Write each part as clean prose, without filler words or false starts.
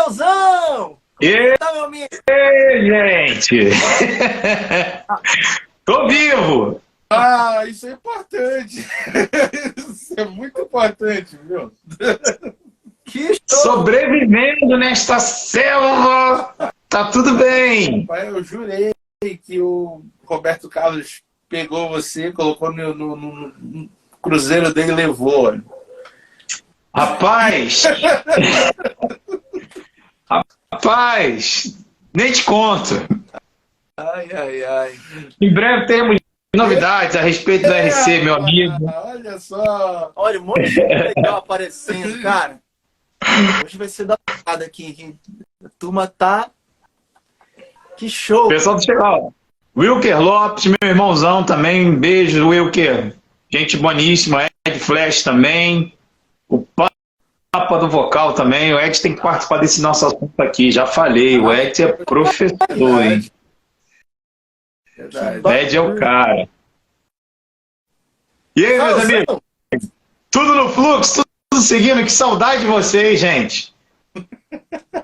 Faelzão! E Tá, meu amigo? aí, gente? Tô vivo! Ah, isso é importante. Isso é muito importante, viu? Que show! Sobrevivendo nesta selva! Tá tudo bem! Pai, eu jurei que o Roberto Carlos pegou você, colocou no cruzeiro dele e levou. Olha. Rapaz! Rapaz! Nem te conto! Ai, ai, ai. Em breve teremos novidades a respeito do RC, meu amigo. Olha só. Olha, um monte de gente legal aparecendo, cara. Hoje vai ser da parada aqui. A turma tá... Que show! Pessoal do Chegou. Wilker Lopes, meu irmãozão também. Beijo, Wilker. Gente boníssima. Ed Flash também. O Papa do Vocal também. O Ed tem que participar desse nosso assunto aqui. Já falei. O Ed é professor, hein? Verdade. O Ed é o cara. E aí, meus amigos? Tudo no fluxo? Tudo seguindo? Que saudade de vocês, gente.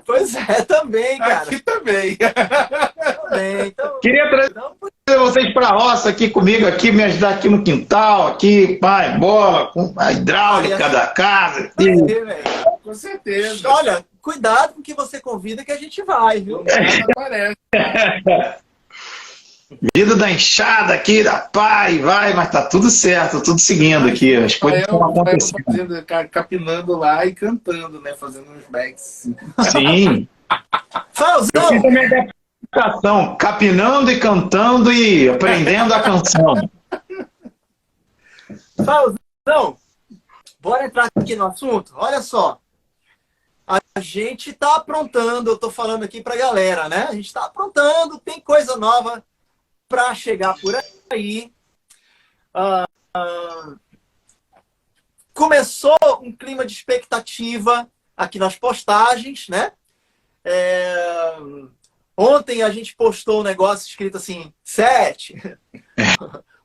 Pois é, também, cara. Aqui também. Também. Então, Queria trazer vocês para a roça aqui comigo, aqui, me ajudar aqui no quintal, aqui, pai, bola, com a hidráulica da casa. Aqui. Com certeza. Olha, cuidado com o que você convida que a gente vai, viu? Parece. Vida da enxada aqui, da pai, vai, mas tá tudo certo, tudo seguindo aqui. As coisas estão acontecendo. Fazendo, capinando lá e cantando, né? Fazendo uns backs. Sim. Eu fiz a minha adaptação, capinando e cantando e aprendendo a canção. Faelzão, bora entrar aqui no assunto? Olha só. A gente tá aprontando, eu tô falando aqui pra galera, né? A gente tá aprontando, tem coisa nova para chegar por aí. Começou um clima de expectativa aqui nas postagens, né? Ontem a gente postou um negócio escrito assim, 7.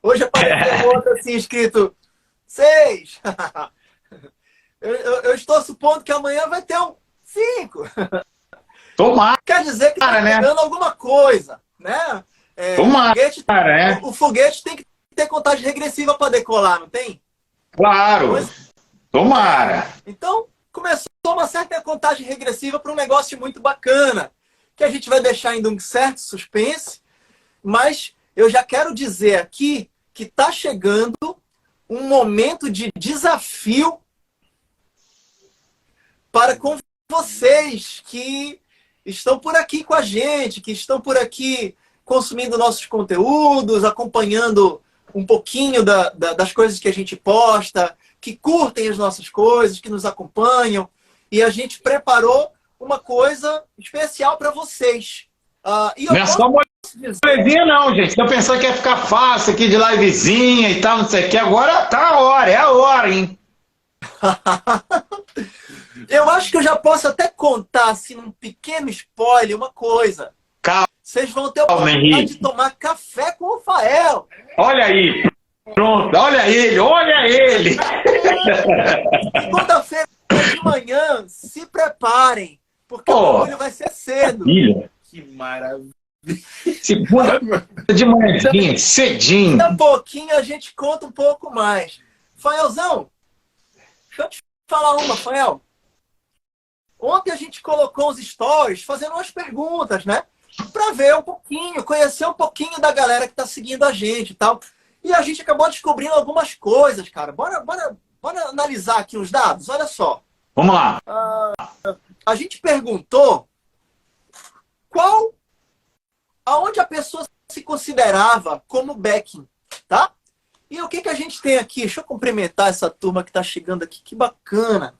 Hoje apareceu outro assim, escrito 6. Eu estou supondo que amanhã vai ter um 5. Tomara, Quer dizer que está pegando alguma coisa, né? O foguete tem que ter contagem regressiva para decolar, não tem? Claro. Tomara. Então, começou uma certa contagem regressiva para um negócio muito bacana, que a gente vai deixar ainda um certo suspense, mas eu já quero dizer aqui que está chegando um momento de desafio para com vocês que estão por aqui com a gente, que estão por aqui consumindo nossos conteúdos, acompanhando um pouquinho das coisas que a gente posta, que curtem as nossas coisas, que nos acompanham. E a gente preparou uma coisa especial para vocês. Não é só molezinha não, gente. Se eu pensar que ia ficar fácil aqui de livezinha e tal, não sei o que, agora tá a hora, é a hora, hein? Eu acho que eu já posso até contar, assim, num pequeno spoiler, uma coisa. Calma. Vocês vão ter a oportunidade de tomar café com o Fael. Olha aí. Pronto, olha ele. Segunda-feira de manhã, se preparem, porque o bagulho vai ser cedo. Maravilha. Que maravilha. Segunda de manhã, cedinho. Daqui a pouquinho a gente conta um pouco mais. Faelzão, deixa eu te falar uma, Fael. Ontem a gente colocou os stories fazendo umas perguntas, né? Para ver um pouquinho, conhecer um pouquinho da galera que está seguindo a gente e tal. E a gente acabou descobrindo algumas coisas, cara. Bora analisar aqui os dados. Olha só. Vamos lá. A gente perguntou aonde a pessoa se considerava como backing, tá? E o que a gente tem aqui? Deixa eu cumprimentar essa turma que está chegando aqui. Que bacana.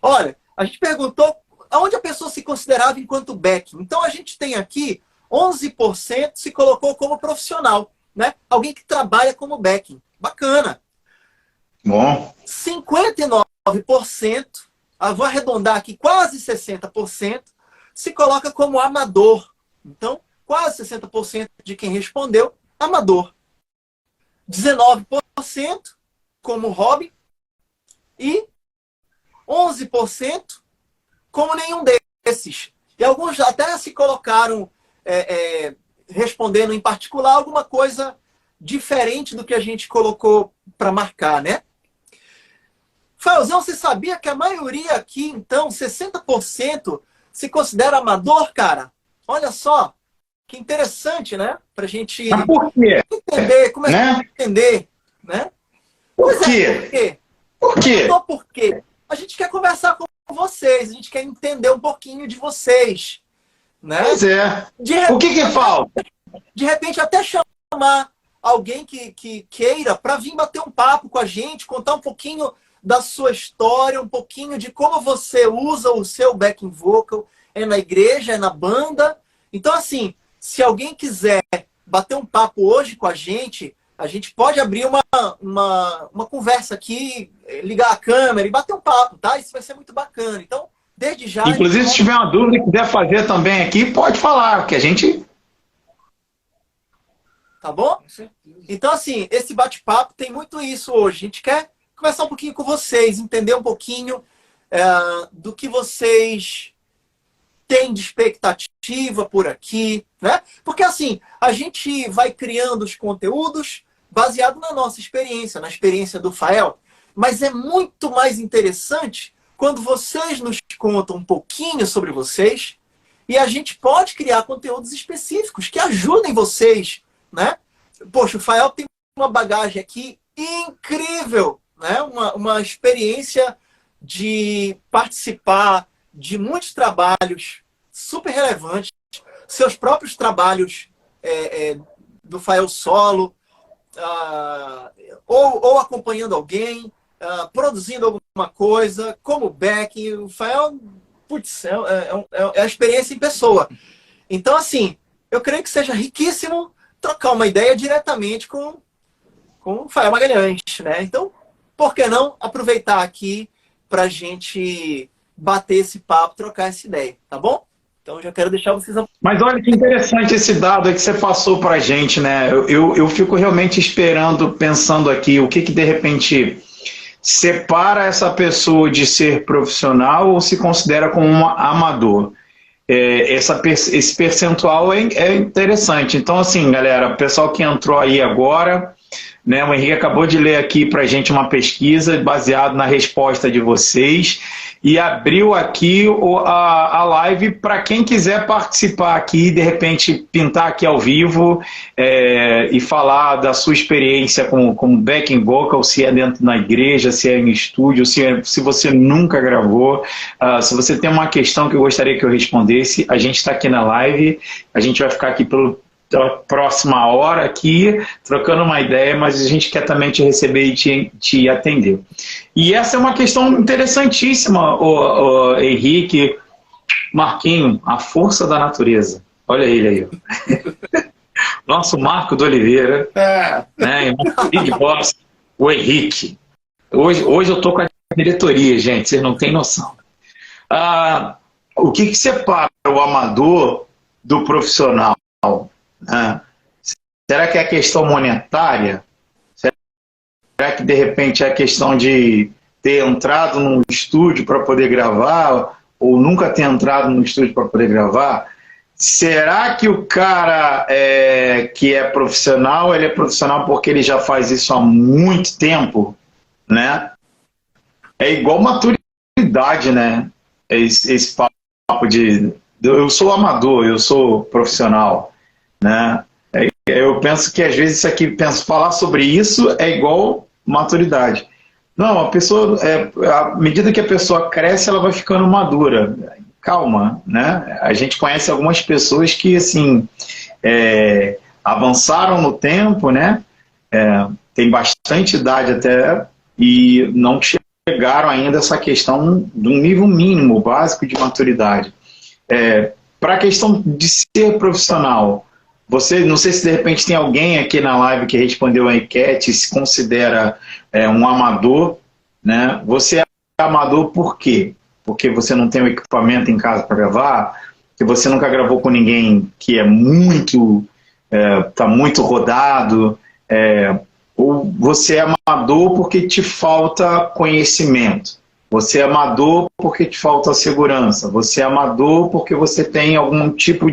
Olha, a gente perguntou aonde a pessoa se considerava enquanto backing. Então, a gente tem aqui 11% se colocou como profissional, né? Alguém que trabalha como backing. Bacana. Bom. 59%, vou arredondar aqui, quase 60%, se coloca como amador. Então, quase 60% de quem respondeu, amador. 19% como hobby e 11% como nenhum desses. desses. E alguns até se colocaram respondendo em particular alguma coisa diferente do que a gente colocou para marcar, né? Faelzão, você sabia que a maioria aqui, então, 60% se considera amador, cara? Olha só, que interessante, né? Pra gente Mas por quê? entender, começar Né? a entender, né? Por Pois quê? por quê? Por quê? Só por quê? A gente quer conversar com vocês, a gente quer entender um pouquinho de vocês, né? Pois é. De O que falta? de repente até chamar alguém que queira para vir bater um papo com a gente, contar um pouquinho da sua história, um pouquinho de como você usa o seu backing vocal, é na igreja, é na banda. Então, assim, se alguém quiser bater um papo hoje com a gente pode abrir uma conversa aqui, ligar a câmera e bater um papo, tá? Isso vai ser muito bacana. Então, desde já... Inclusive, se tiver uma dúvida e quiser fazer também aqui, pode falar, que a gente... Tá bom? Então, assim, esse bate-papo tem muito isso hoje. A gente quer conversar um pouquinho com vocês, entender um pouquinho do que vocês têm de expectativa por aqui, né? Porque, assim, a gente vai criando os conteúdos baseado na nossa experiência, na experiência do Fael, mas é muito mais interessante quando vocês nos contam um pouquinho sobre vocês e a gente pode criar conteúdos específicos que ajudem vocês, né? Poxa, o Fael tem uma bagagem aqui incrível, né? Uma experiência de participar de muitos trabalhos super relevantes, seus próprios trabalhos do Fael solo, ou acompanhando alguém, produzindo alguma coisa, como backing. O Fael, putz, é a experiência em pessoa. Então, assim, eu creio que seja riquíssimo trocar uma ideia diretamente com o Fael Magalhães, né? Então, por que não aproveitar aqui para a gente bater esse papo, trocar essa ideia, tá bom? Então, já quero deixar vocês... Mas olha que interessante esse dado aí que você passou para a gente, né? Eu fico realmente esperando, pensando aqui, o que de repente separa essa pessoa de ser profissional ou se considera como um amador. Esse percentual é interessante. Então, assim, galera, o pessoal que entrou aí agora, né, o Henrique acabou de ler aqui para a gente uma pesquisa baseada na resposta de vocês e abriu aqui a live para quem quiser participar aqui, de repente pintar aqui ao vivo e falar da sua experiência com backing vocal, se é dentro da igreja, se é em estúdio, se você nunca gravou. Se você tem uma questão que eu gostaria que eu respondesse, a gente está aqui na live, a gente vai ficar aqui pela próxima hora aqui, trocando uma ideia, mas a gente quer também te receber e te atender. E essa é uma questão interessantíssima, o Henrique, Marquinho, a força da natureza. Olha ele aí. Nosso Marco do Oliveira, né? Big Boss, o Henrique. Hoje eu tô com a diretoria, gente, vocês não têm noção. O que separa o amador do profissional? Será que é a questão monetária? Será que de repente é a questão de ter entrado num estúdio para poder gravar ou nunca ter entrado num estúdio para poder gravar? Será que o cara que é profissional, ele é profissional porque ele já faz isso há muito tempo, né? É igual maturidade, né? Esse papo de eu sou amador, eu sou profissional, né? Eu penso que às vezes isso aqui, falar sobre isso é igual maturidade. Não, a pessoa, à medida que a pessoa cresce, ela vai ficando madura. Calma, né? A gente conhece algumas pessoas que, assim, avançaram no tempo, né? Tem bastante idade até e não chegaram ainda a essa questão de um nível mínimo, básico de maturidade. Para a questão de ser profissional, não sei se de repente tem alguém aqui na live que respondeu a enquete, se considera um amador, né? Você é amador por quê? Porque você não tem o equipamento em casa para gravar, que você nunca gravou com ninguém que é tá muito rodado, ou você é amador porque te falta conhecimento, Você é amador porque te falta segurança. Você é amador porque você tem algum tipo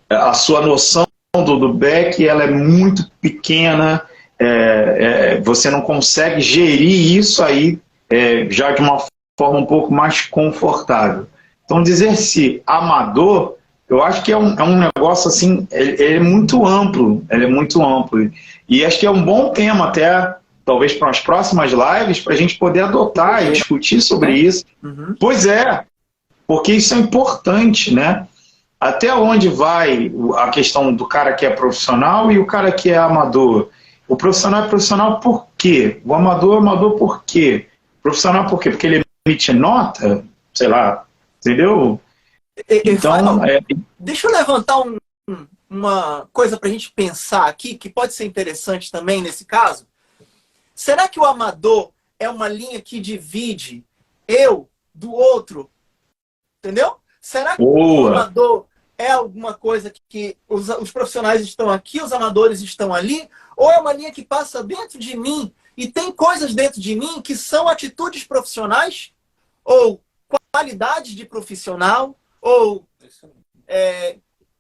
a sua noção do back, ela é muito pequena. Você não consegue gerir isso aí já de uma forma um pouco mais confortável. Então, dizer-se amador, eu acho que é um negócio assim, ele é muito amplo, ele é muito amplo. E acho que é um bom tema até, talvez para as próximas lives, para a gente poder adotar e discutir sobre isso. Uhum. Pois é, porque isso é importante, né? Até onde vai a questão do cara que é profissional e o cara que é amador? O profissional é profissional por quê? O amador é amador por quê? O profissional por quê? Porque ele emite nota? Sei lá, entendeu? Então, deixa eu levantar uma coisa para a gente pensar aqui, que pode ser interessante também nesse caso. Será que o amador é uma linha que divide eu do outro? Entendeu? Será que o amador é alguma coisa que os profissionais estão aqui, os amadores estão ali? Ou é uma linha que passa dentro de mim e tem coisas dentro de mim que são atitudes profissionais? Ou qualidades de profissional? Ou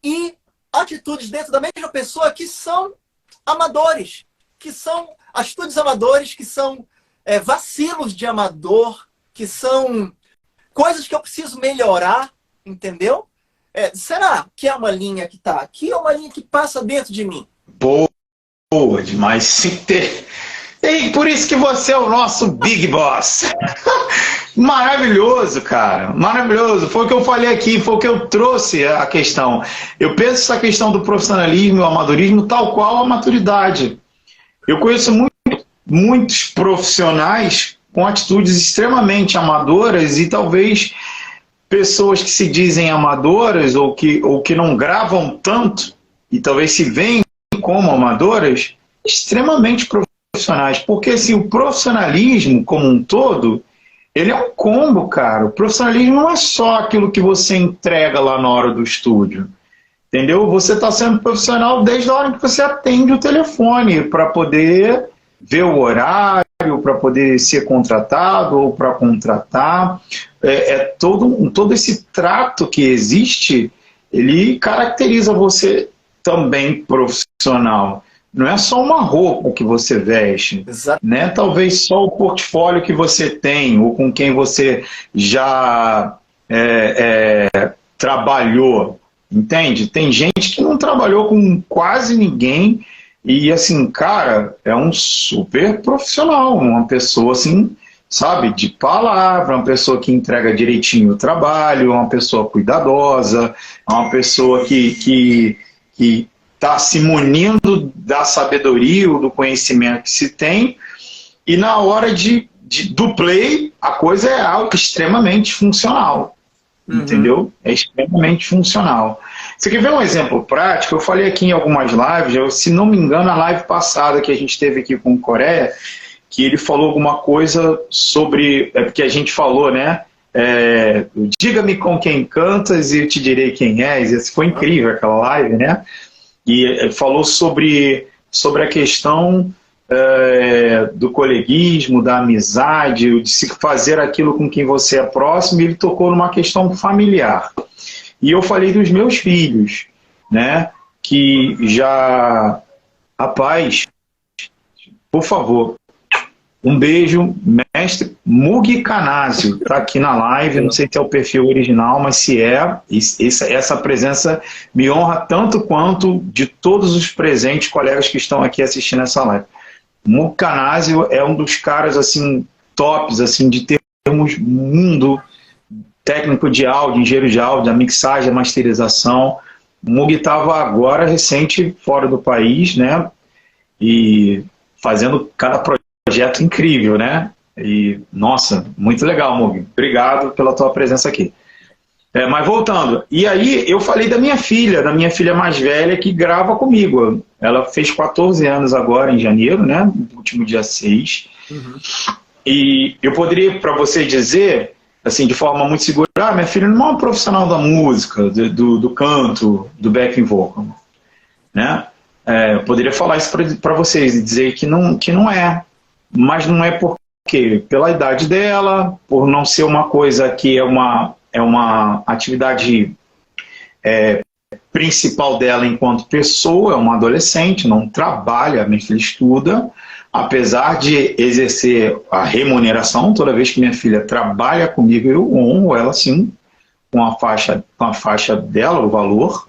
e atitudes dentro da mesma pessoa que são amadores, que são atitudes amadores, que são vacilos de amador, que são coisas que eu preciso melhorar, entendeu? Será que é uma linha que está aqui ou uma linha que passa dentro de mim? Boa demais. Sim, e por isso que você é o nosso Big Boss. Maravilhoso, cara. Maravilhoso. Foi o que eu falei aqui, foi o que eu trouxe a questão. Eu penso essa questão do profissionalismo e o amadorismo tal qual a maturidade. Eu conheço muitos profissionais com atitudes extremamente amadoras e talvez pessoas que se dizem amadoras ou que não gravam tanto e talvez se veem como amadoras, extremamente profissionais. Porque assim, o profissionalismo como um todo, ele é um combo, cara. O profissionalismo não é só aquilo que você entrega lá na hora do estúdio. Entendeu? Você está sendo profissional desde a hora que você atende o telefone para poder ver o horário, para poder ser contratado ou para contratar. Todo esse trato que existe, ele caracteriza você também profissional. Não é só uma roupa que você veste, né? Talvez só o portfólio que você tem ou com quem você já trabalhou, entende? Tem gente que não trabalhou com quase ninguém e, assim, cara, é um super profissional, uma pessoa, assim, sabe, de palavra, uma pessoa que entrega direitinho o trabalho, uma pessoa cuidadosa, uma pessoa que está se munindo da sabedoria ou do conhecimento que se tem, e na hora do play, a coisa é algo extremamente funcional. Entendeu? É extremamente funcional. Você quer ver um exemplo prático? Eu falei aqui em algumas lives, se não me engano, a live passada que a gente teve aqui com o Coreia, que ele falou alguma coisa sobre... porque a gente falou, né? Diga-me com quem cantas e eu te direi quem és. Isso foi incrível, aquela live, né? E falou sobre a questão do coleguismo, da amizade, de se fazer aquilo com quem você é próximo, e ele tocou numa questão familiar. E eu falei dos meus filhos, né? Que já... Rapaz, por favor, um beijo, mestre Mugi Canásio, está aqui na live, não sei se é o perfil original, mas se essa presença me honra tanto quanto de todos os presentes colegas que estão aqui assistindo essa live. Mugi Canásio é um dos caras, assim, tops, assim, de termos mundo técnico de áudio, engenheiro de áudio, a mixagem, a masterização. O Mugi estava agora, recente, fora do país, né, e fazendo cada projeto incrível, né? E, nossa, muito legal, Mugi. Obrigado pela tua presença aqui. Mas voltando, e aí eu falei da minha filha mais velha, que grava comigo. Ela fez 14 anos agora, em janeiro, né? No último dia 6. E eu poderia, para você dizer, assim, de forma muito segura, minha filha não é uma profissional da música, do canto, do backing vocal, né? Eu poderia falar isso para vocês e dizer que não é. Mas não é porque quê? Pela idade dela, por não ser uma coisa que é uma atividade principal dela enquanto pessoa, é uma adolescente, não trabalha, minha filha estuda, apesar de exercer a remuneração, toda vez que minha filha trabalha comigo, eu honro ela sim, com a faixa dela, o valor.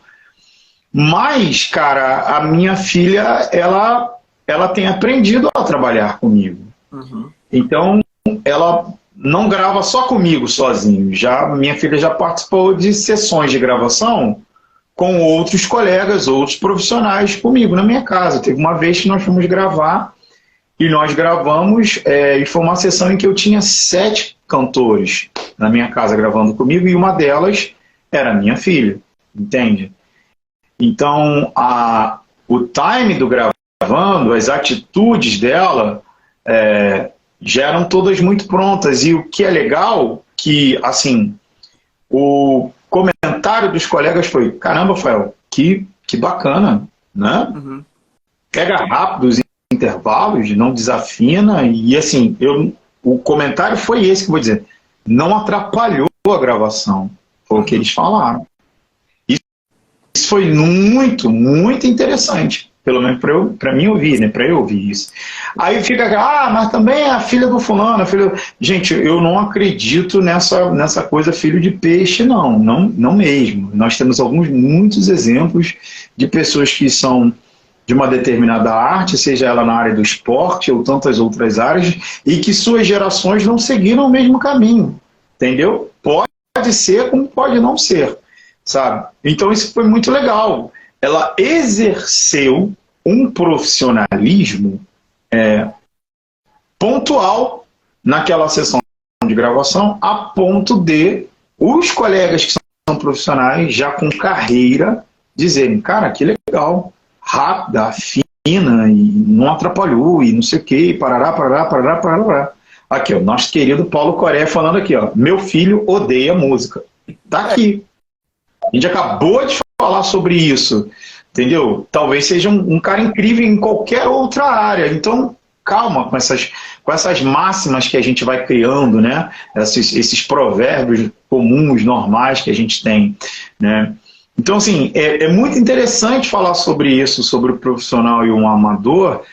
Mas, cara, a minha filha, ela tem aprendido a trabalhar comigo. Uhum. Então, ela não grava só comigo sozinho. Minha filha já participou de sessões de gravação com outros colegas, outros profissionais comigo na minha casa. Teve uma vez que nós fomos gravar e nós gravamos, e foi uma sessão em que eu tinha 7 cantores na minha casa gravando comigo e uma delas era minha filha, entende? Então, o time do gravando, as atitudes dela já eram todas muito prontas. E o que é legal, que, assim, o comentário dos colegas foi: caramba, Rafael, que bacana, né? Uhum. Pega rápido os intervalos, não desafina. E, assim, o comentário foi esse que eu vou dizer. Não atrapalhou a gravação. Foi o que eles falaram. Isso foi muito, muito interessante. Pelo menos para mim ouvir, né? Para eu ouvir isso. Aí fica, mas também é a filha do fulano, a filha... Gente, eu não acredito nessa coisa filho de peixe, não mesmo. Nós temos muitos exemplos de pessoas que são de uma determinada arte, seja ela na área do esporte ou tantas outras áreas, e que suas gerações não seguiram o mesmo caminho, entendeu? Pode ser como pode não ser, sabe? Então isso foi muito legal. Ela exerceu um profissionalismo pontual naquela sessão de gravação, a ponto de os colegas que são profissionais, já com carreira, dizerem: cara, que legal, rápida, fina, e não atrapalhou, e não sei o que, parará. Aqui, ó, nosso querido Paulo Coreia falando aqui, ó: meu filho odeia música. Tá aqui. A gente acabou de falar sobre isso, entendeu? Talvez seja um cara incrível em qualquer outra área. Então, calma com essas máximas que a gente vai criando, né? Esses provérbios comuns, normais que a gente tem, né? Então, assim, é muito interessante falar sobre isso, sobre o profissional e o amador,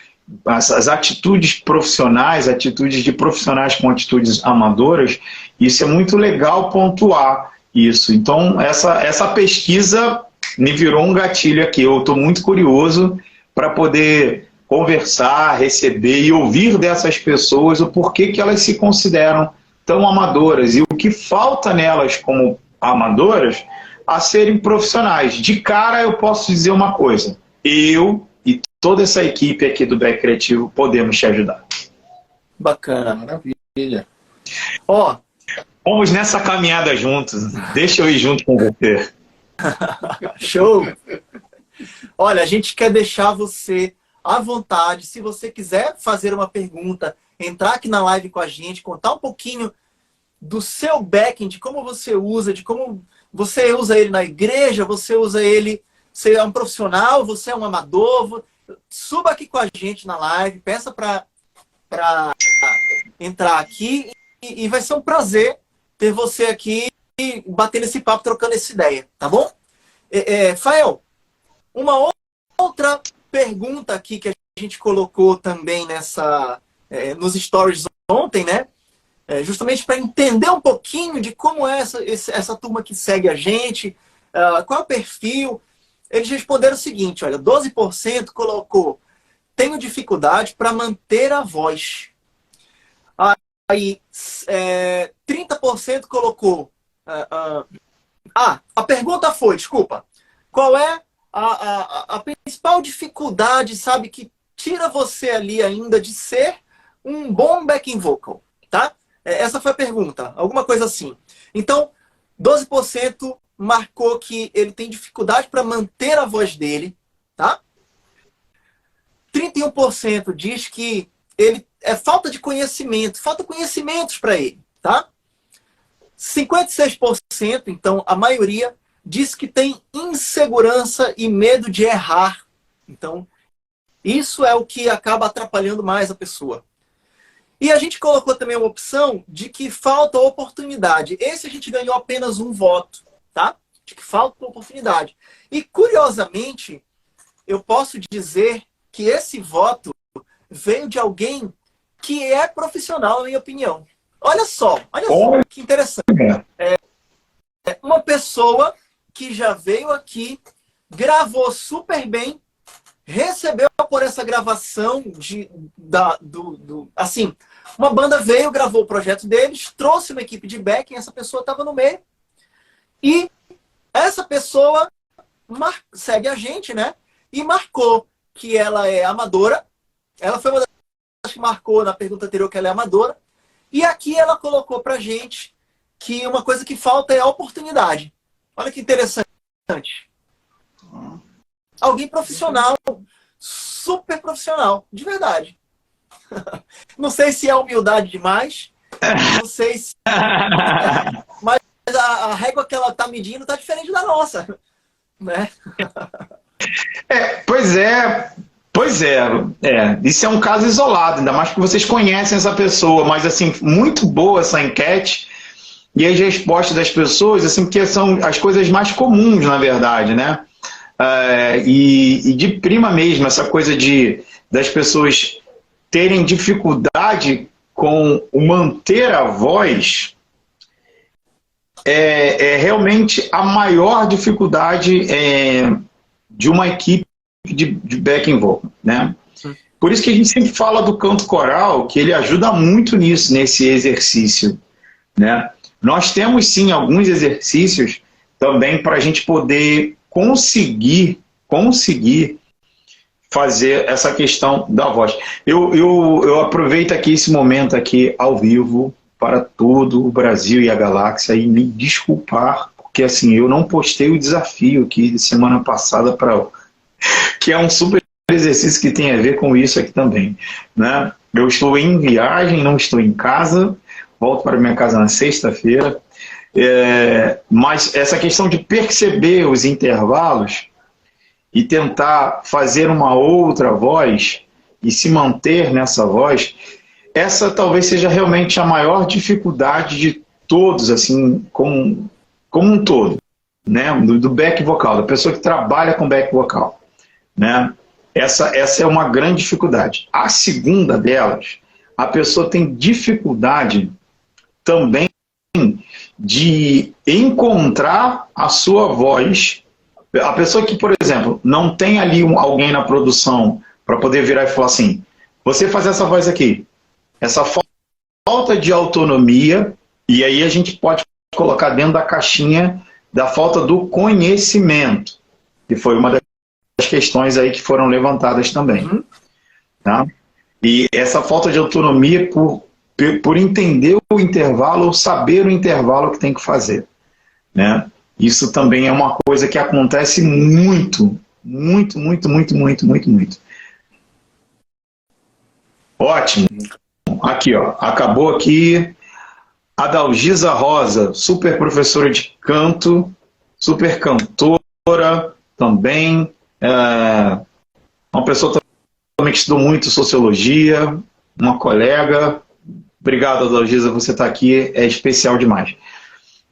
as atitudes profissionais, atitudes de profissionais com atitudes amadoras. Isso é muito legal pontuar isso. Então, essa pesquisa me virou um gatilho aqui. Eu estou muito curioso para poder conversar, receber e ouvir dessas pessoas o porquê que elas se consideram tão amadoras e o que falta nelas como amadoras a serem profissionais. De cara, eu posso dizer uma coisa: eu e toda essa equipe aqui do Beck Criativo podemos te ajudar. Bacana. Maravilha. Ó, vamos nessa caminhada juntos. Deixa eu ir junto com você. show! Olha, a gente quer deixar você à vontade. Se você quiser fazer uma pergunta, entrar aqui na live com a gente, contar um pouquinho do seu backing, de como você usa, de como você usa ele na igreja, você usa ele, você é um profissional, você é um amador, suba aqui com a gente na live, peça para entrar aqui e vai ser um prazer ter você aqui batendo esse papo, trocando essa ideia, tá bom? Fael, uma outra pergunta aqui que a gente colocou também nos stories ontem, né? Justamente para entender um pouquinho de como é essa turma que segue a gente, qual é o perfil. Eles responderam o seguinte: olha, 12% colocou: tenho dificuldade para manter a voz. Aí, 30% colocou... a pergunta foi, desculpa, qual é a principal dificuldade, sabe, que tira você ali ainda de ser um bom backing vocal, tá? Essa foi a pergunta, alguma coisa assim. Então, 12% marcou que ele tem dificuldade para manter a voz dele, tá? 31% diz que ele é falta de conhecimento, falta conhecimentos para ele, tá? 56%, então a maioria, diz que tem insegurança e medo de errar. Então, isso é o que acaba atrapalhando mais a pessoa. E a gente colocou também uma opção de que falta oportunidade. Esse a gente ganhou apenas um voto, tá? De que falta oportunidade. E, curiosamente, eu posso dizer que esse voto veio de alguém que é profissional, na minha opinião. Olha só que interessante. Uma pessoa que já veio aqui, gravou super bem, recebeu por essa gravação assim, uma banda veio, gravou o projeto deles, trouxe uma equipe de backing, essa pessoa estava no meio, e essa pessoa segue a gente, né? E marcou que ela é amadora. Ela foi uma das que marcou na pergunta anterior que ela é amadora. E aqui ela colocou pra gente que uma coisa que falta é a oportunidade. Olha que interessante. Alguém profissional, super profissional, de verdade. Não sei se é humildade demais, não sei se... Mas a régua que ela tá medindo tá diferente da nossa, né? Pois é. Isso é um caso isolado, ainda mais que vocês conhecem essa pessoa, mas assim, muito boa essa enquete e as respostas das pessoas, assim, porque são as coisas mais comuns, na verdade, né? E de prima mesmo, essa coisa das pessoas terem dificuldade com o manter a voz é realmente a maior dificuldade de uma equipe de backing vocal, né? Por isso que a gente sempre fala do canto coral, que ele ajuda muito nisso, nesse exercício, né? Nós temos sim alguns exercícios também para a gente poder conseguir fazer essa questão da voz. Eu aproveito aqui esse momento aqui ao vivo para todo o Brasil e a galáxia e me desculpar, porque assim, eu não postei o desafio aqui de semana passada que é um super exercício que tem a ver com isso aqui também, né? Eu estou em viagem, não estou em casa, volto para minha casa na sexta-feira, mas essa questão de perceber os intervalos e tentar fazer uma outra voz e se manter nessa voz, essa talvez seja realmente a maior dificuldade de todos, assim, como um todo, né? Do back vocal, da pessoa que trabalha com back vocal, né? Essa é uma grande dificuldade. A segunda delas, a pessoa tem dificuldade também de encontrar a sua voz. A pessoa que, por exemplo, não tem ali alguém na produção para poder virar e falar assim, você faz essa voz aqui, essa falta de autonomia, e aí a gente pode colocar dentro da caixinha da falta do conhecimento, que foi uma das questões aí que foram levantadas também. Tá? E essa falta de autonomia por entender o intervalo ou saber o intervalo que tem que fazer, né? Isso também é uma coisa que acontece muito. Ótimo. Aqui, ó, acabou aqui. Adalgisa Rosa, super professora de canto, super cantora também. Uma pessoa também que estudou muito sociologia, uma colega. Obrigado, Adalgisa, você está aqui, é especial demais.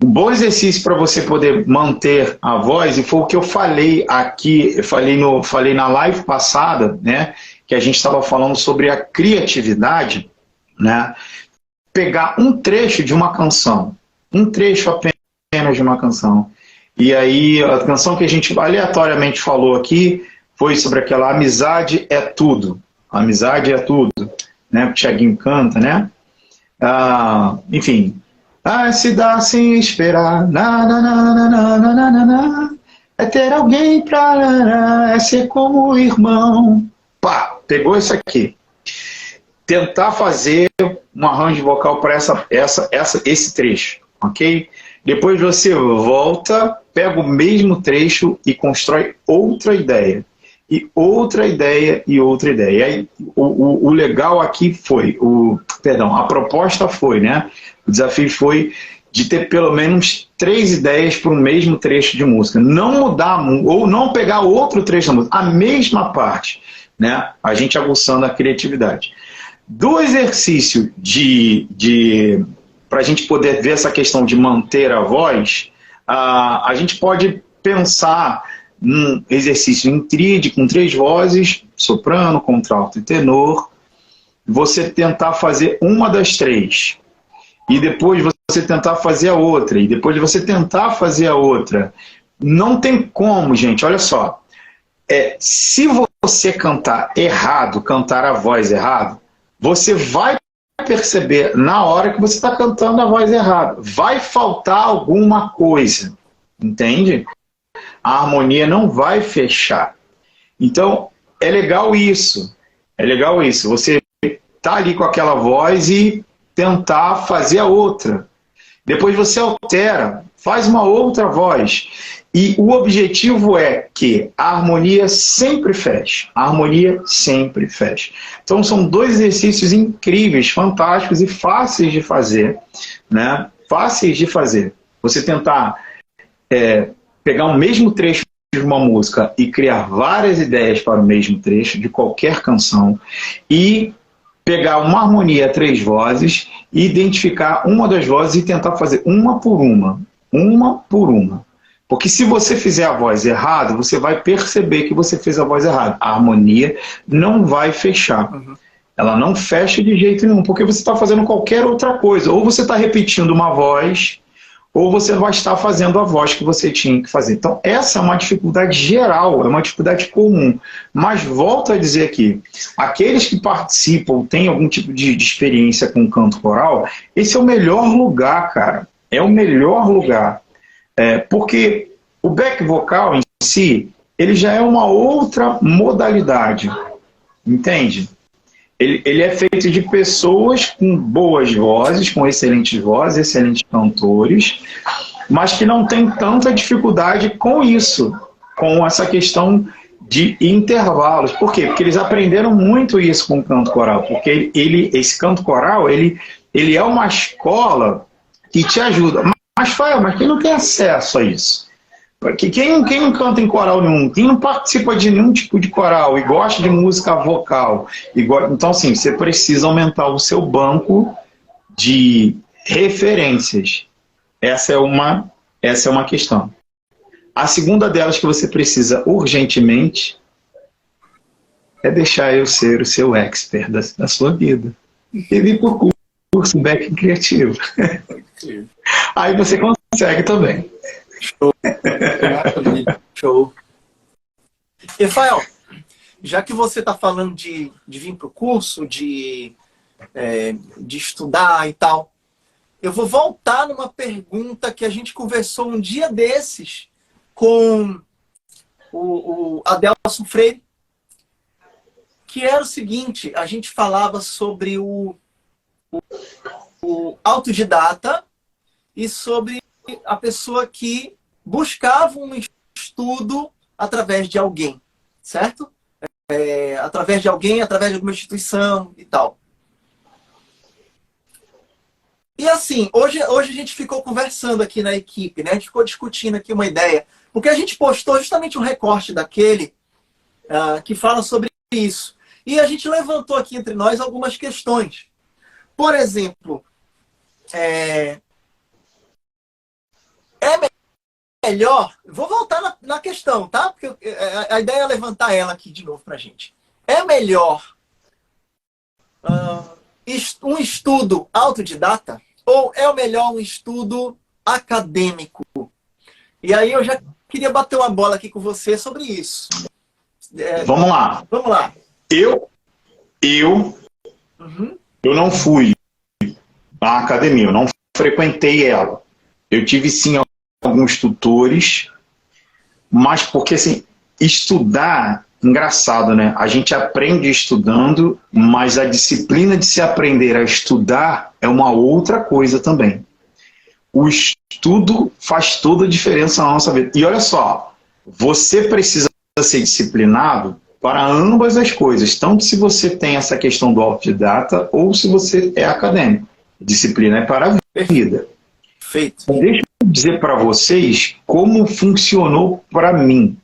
Um bom exercício para você poder manter a voz, e foi o que eu falei aqui, falei na live passada, né, que a gente estava falando sobre a criatividade, né, pegar um trecho de uma canção, um trecho apenas de uma canção, e aí a canção que a gente aleatoriamente falou aqui foi sobre aquela amizade é tudo, né, que o Thiaguinho canta, né, enfim... se dá sem esperar, é ter alguém pra, é ser como irmão. Pá, pegou isso aqui. Tentar fazer um arranjo vocal para esse trecho, ok? Depois você volta, pega o mesmo trecho e constrói outra ideia. E outra ideia, e outra ideia. E aí, o legal aqui foi, a proposta foi, né? O desafio foi de ter pelo menos 3 ideias para o mesmo trecho de música. Não mudar, ou não pegar outro trecho da música, a mesma parte, né? A gente aguçando a criatividade. do exercício para a gente poder ver essa questão de manter a voz, a gente pode pensar num exercício em tríade com 3 vozes, soprano, contralto e tenor, você tentar fazer uma das 3, e depois você tentar fazer a outra, e depois você tentar fazer a outra. Não tem como, gente, olha só, se você cantar errado, cantar a voz errado, você vai perceber na hora que você está cantando a voz errada. Vai faltar alguma coisa, entende? A harmonia não vai fechar. Então, é legal isso. É legal isso. Você tá ali com aquela voz e tentar fazer a outra. Depois você altera, faz uma outra voz. E o objetivo é que a harmonia sempre feche. A harmonia sempre feche. Então são 2 exercícios incríveis, fantásticos e fáceis de fazer, né? Fáceis de fazer. Você tentar pegar o mesmo trecho de uma música e criar várias ideias para o mesmo trecho de qualquer canção e pegar uma harmonia 3 vozes e identificar uma das vozes e tentar fazer uma por uma. Uma por uma. Porque se você fizer a voz errada, você vai perceber que você fez a voz errada. A harmonia não vai fechar. Ela não fecha de jeito nenhum, porque você está fazendo qualquer outra coisa. Ou você está repetindo uma voz, ou você vai estar fazendo a voz que você tinha que fazer. Então, essa é uma dificuldade geral, é uma dificuldade comum. Mas, volto a dizer aqui, aqueles que participam, têm algum tipo de experiência com canto coral, esse é o melhor lugar, cara. É o melhor lugar. Porque o back vocal em si, ele já é uma outra modalidade, entende? Ele é feito de pessoas com boas vozes, com excelentes vozes, excelentes cantores, mas que não tem tanta dificuldade com isso, com essa questão de intervalos. Por quê? Porque eles aprenderam muito isso com o canto coral, porque esse canto coral, ele é uma escola que te ajuda. Mas quem não tem acesso a isso? Porque quem não canta em coral nenhum, quem não participa de nenhum tipo de coral e gosta de música vocal, então assim, você precisa aumentar o seu banco de referências. Essa é uma questão. A segunda delas que você precisa urgentemente é deixar eu ser o seu expert da sua vida. E vir por curso back criativo. Aí você consegue também. Show. Show. Rafael, já que você está falando de vir para o curso, de estudar e tal, eu vou voltar numa pergunta que a gente conversou um dia desses com o Adelson Freire, que era o seguinte: a gente falava sobre o autodidata e sobre a pessoa que buscava um estudo através de alguém, certo? Através de alguém, através de alguma instituição e tal. E assim, hoje a gente ficou conversando aqui na equipe, né? A gente ficou discutindo aqui uma ideia, porque a gente postou justamente um recorte daquele que fala sobre isso. E a gente levantou aqui entre nós algumas questões. Por exemplo, é melhor... Vou voltar na questão, tá? Porque a ideia é levantar ela aqui de novo pra gente. É melhor um estudo autodidata ou é melhor um estudo acadêmico? E aí eu já queria bater uma bola aqui com você sobre isso. Vamos lá. Vamos lá. Eu não fui à academia, eu não frequentei ela. Eu tive sim alguns tutores, mas porque assim, estudar, engraçado, né? A gente aprende estudando, mas a disciplina de se aprender a estudar é uma outra coisa também. O estudo faz toda a diferença na nossa vida. E olha só, você precisa ser disciplinado para ambas as coisas, tanto se você tem essa questão do autodidata ou se você é acadêmico. Disciplina é para a vida. Perfeito. Deixa eu dizer para vocês como funcionou para mim.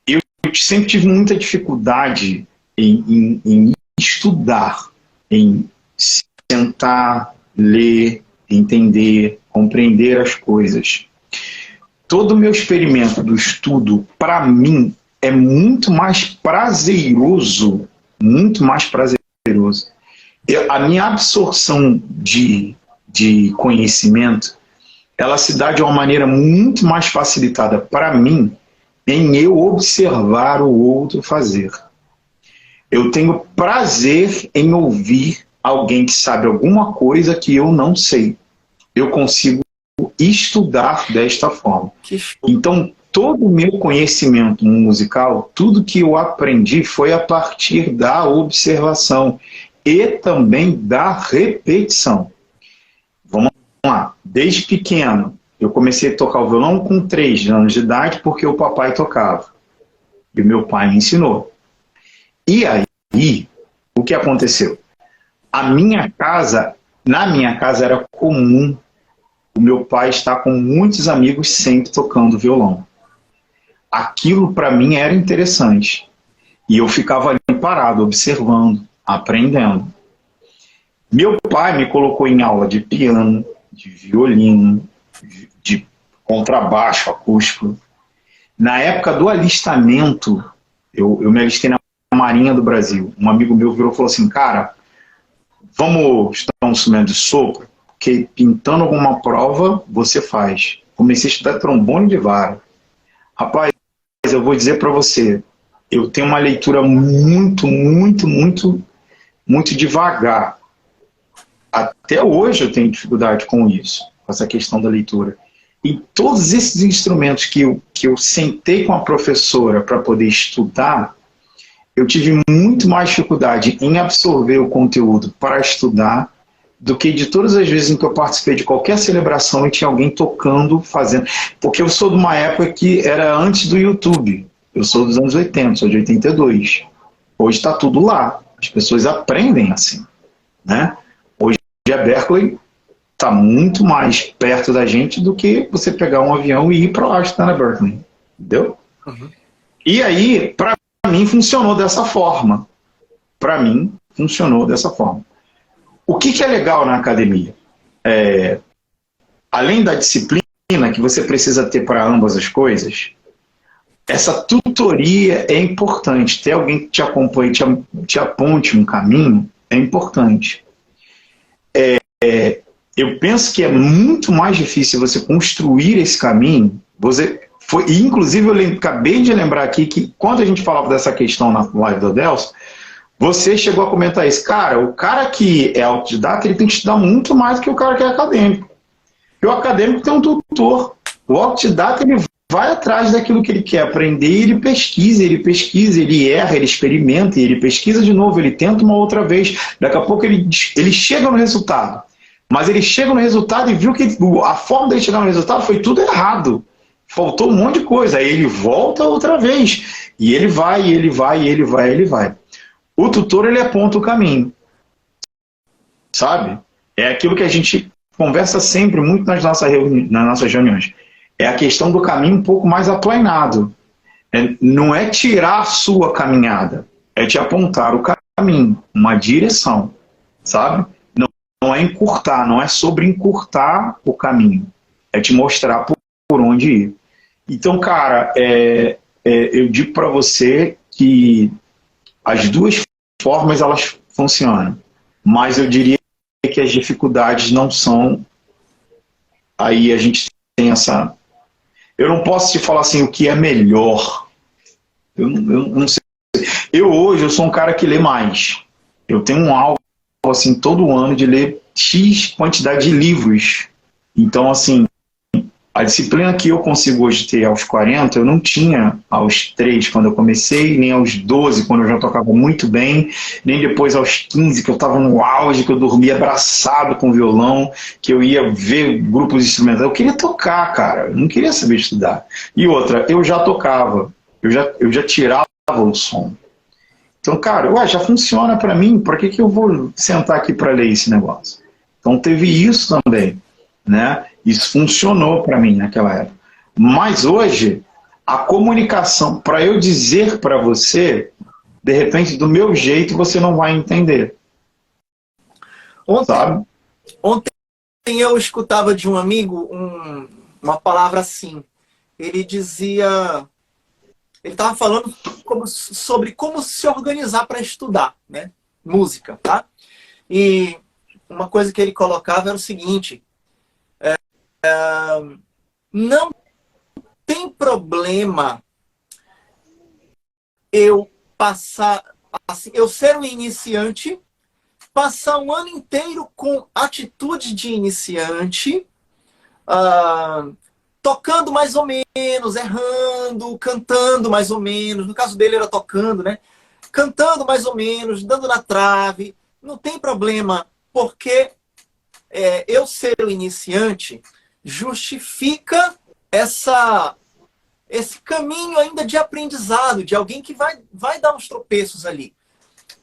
Eu sempre tive muita dificuldade em estudar. em sentar, ler, entender, compreender as coisas. Todo o meu experimento do estudo, para mim, é muito mais prazeroso, a minha absorção de conhecimento, ela se dá de uma maneira muito mais facilitada para mim em eu observar o outro fazer. Eu tenho prazer em ouvir alguém que sabe alguma coisa que eu não sei. Eu consigo estudar desta forma. Então, todo o meu conhecimento musical, tudo que eu aprendi foi a partir da observação e também da repetição. Vamos lá. Desde pequeno, eu comecei a tocar o violão com 3 anos de idade porque o papai tocava. E o meu pai me ensinou. E aí, o que aconteceu? Na minha casa era comum o meu pai estar com muitos amigos sempre tocando violão. Aquilo para mim era interessante. E eu ficava ali parado, observando, aprendendo. Meu pai me colocou em aula de piano, de violino, de contrabaixo acústico. Na época do alistamento, eu me alistei na Marinha do Brasil. Um amigo meu virou e falou assim, cara, vamos estudar um instrumento de sopro, porque pintando alguma prova você faz. Comecei a estudar trombone de vara. Rapaz, eu vou dizer para você, eu tenho uma leitura muito devagar. Até hoje eu tenho dificuldade com isso, com essa questão da leitura. E todos esses instrumentos que eu sentei com a professora para poder estudar, eu tive muito mais dificuldade em absorver o conteúdo para estudar do que de todas as vezes em que eu participei de qualquer celebração e tinha alguém tocando, fazendo. Porque eu sou de uma época que era antes do YouTube. Eu sou dos anos 80, sou de 82. Hoje está tudo lá. As pessoas aprendem assim, né? Hoje a Berklee está muito mais perto da gente do que você pegar um avião e ir para lá estudar na Berklee. Entendeu? Uhum. E aí, para mim, funcionou dessa forma. Para mim, funcionou dessa forma. O que é legal na academia? Além da disciplina que você precisa ter para ambas as coisas, essa tutoria é importante. Ter alguém que te acompanhe, te aponte um caminho, é importante. Eu penso que é muito mais difícil você construir esse caminho. Inclusive, eu acabei de lembrar aqui que quando a gente falava dessa questão na live do Adelson, você chegou a comentar isso. Cara, o cara que é autodidata, ele tem que estudar muito mais do que o cara que é acadêmico. Porque o acadêmico tem um tutor. O autodidata, ele vai atrás daquilo que ele quer aprender, ele pesquisa, ele erra, ele experimenta, ele pesquisa de novo, ele tenta uma outra vez. Daqui a pouco ele chega no resultado. Mas ele chega no resultado e viu que a forma dele chegar no resultado foi tudo errado. Faltou um monte de coisa. Aí ele volta outra vez. E ele vai. O tutor, ele aponta o caminho. Sabe? É aquilo que a gente conversa sempre muito nas nossas reuniões. É a questão do caminho um pouco mais aplanado. Não é tirar a sua caminhada. É te apontar o caminho, uma direção. Sabe? Não é encurtar, não é sobre encurtar o caminho. É te mostrar por onde ir. Então, cara, eu digo para você que as duas formas elas funcionam, mas eu diria que as dificuldades não são. Aí a gente tem essa. Eu não posso te falar assim o que é melhor. Eu não sei. Hoje eu sou um cara que lê mais. Eu tenho um alvo assim todo ano de ler X quantidade de livros. Então, assim, a disciplina que eu consigo hoje ter aos 40, eu não tinha aos 3 quando eu comecei, nem aos 12 quando eu já tocava muito bem, nem depois aos 15 que eu estava no auge, que eu dormia abraçado com o violão, que eu ia ver grupos instrumentais. Eu queria tocar, cara, eu não queria saber estudar. E outra, eu já tocava, eu já tirava o som. Então, cara, já funciona para mim, por que eu vou sentar aqui para ler esse negócio? Então teve isso também, né? Isso funcionou para mim naquela época. Mas hoje, a comunicação, para eu dizer para você, de repente, do meu jeito, você não vai entender. Ontem, sabe? ontem eu escutava de um amigo uma palavra assim. Ele dizia... Ele estava falando sobre como se organizar para estudar, né? Música, tá? E uma coisa que ele colocava era o seguinte: não tem problema eu passar, assim, eu ser um iniciante, passar um ano inteiro com atitude de iniciante, tocando mais ou menos, errando, cantando mais ou menos. No caso dele era tocando, né? Cantando mais ou menos, dando na trave. Não tem problema, porque eu ser o iniciante justifica esse caminho ainda de aprendizado, de alguém que vai dar uns tropeços ali.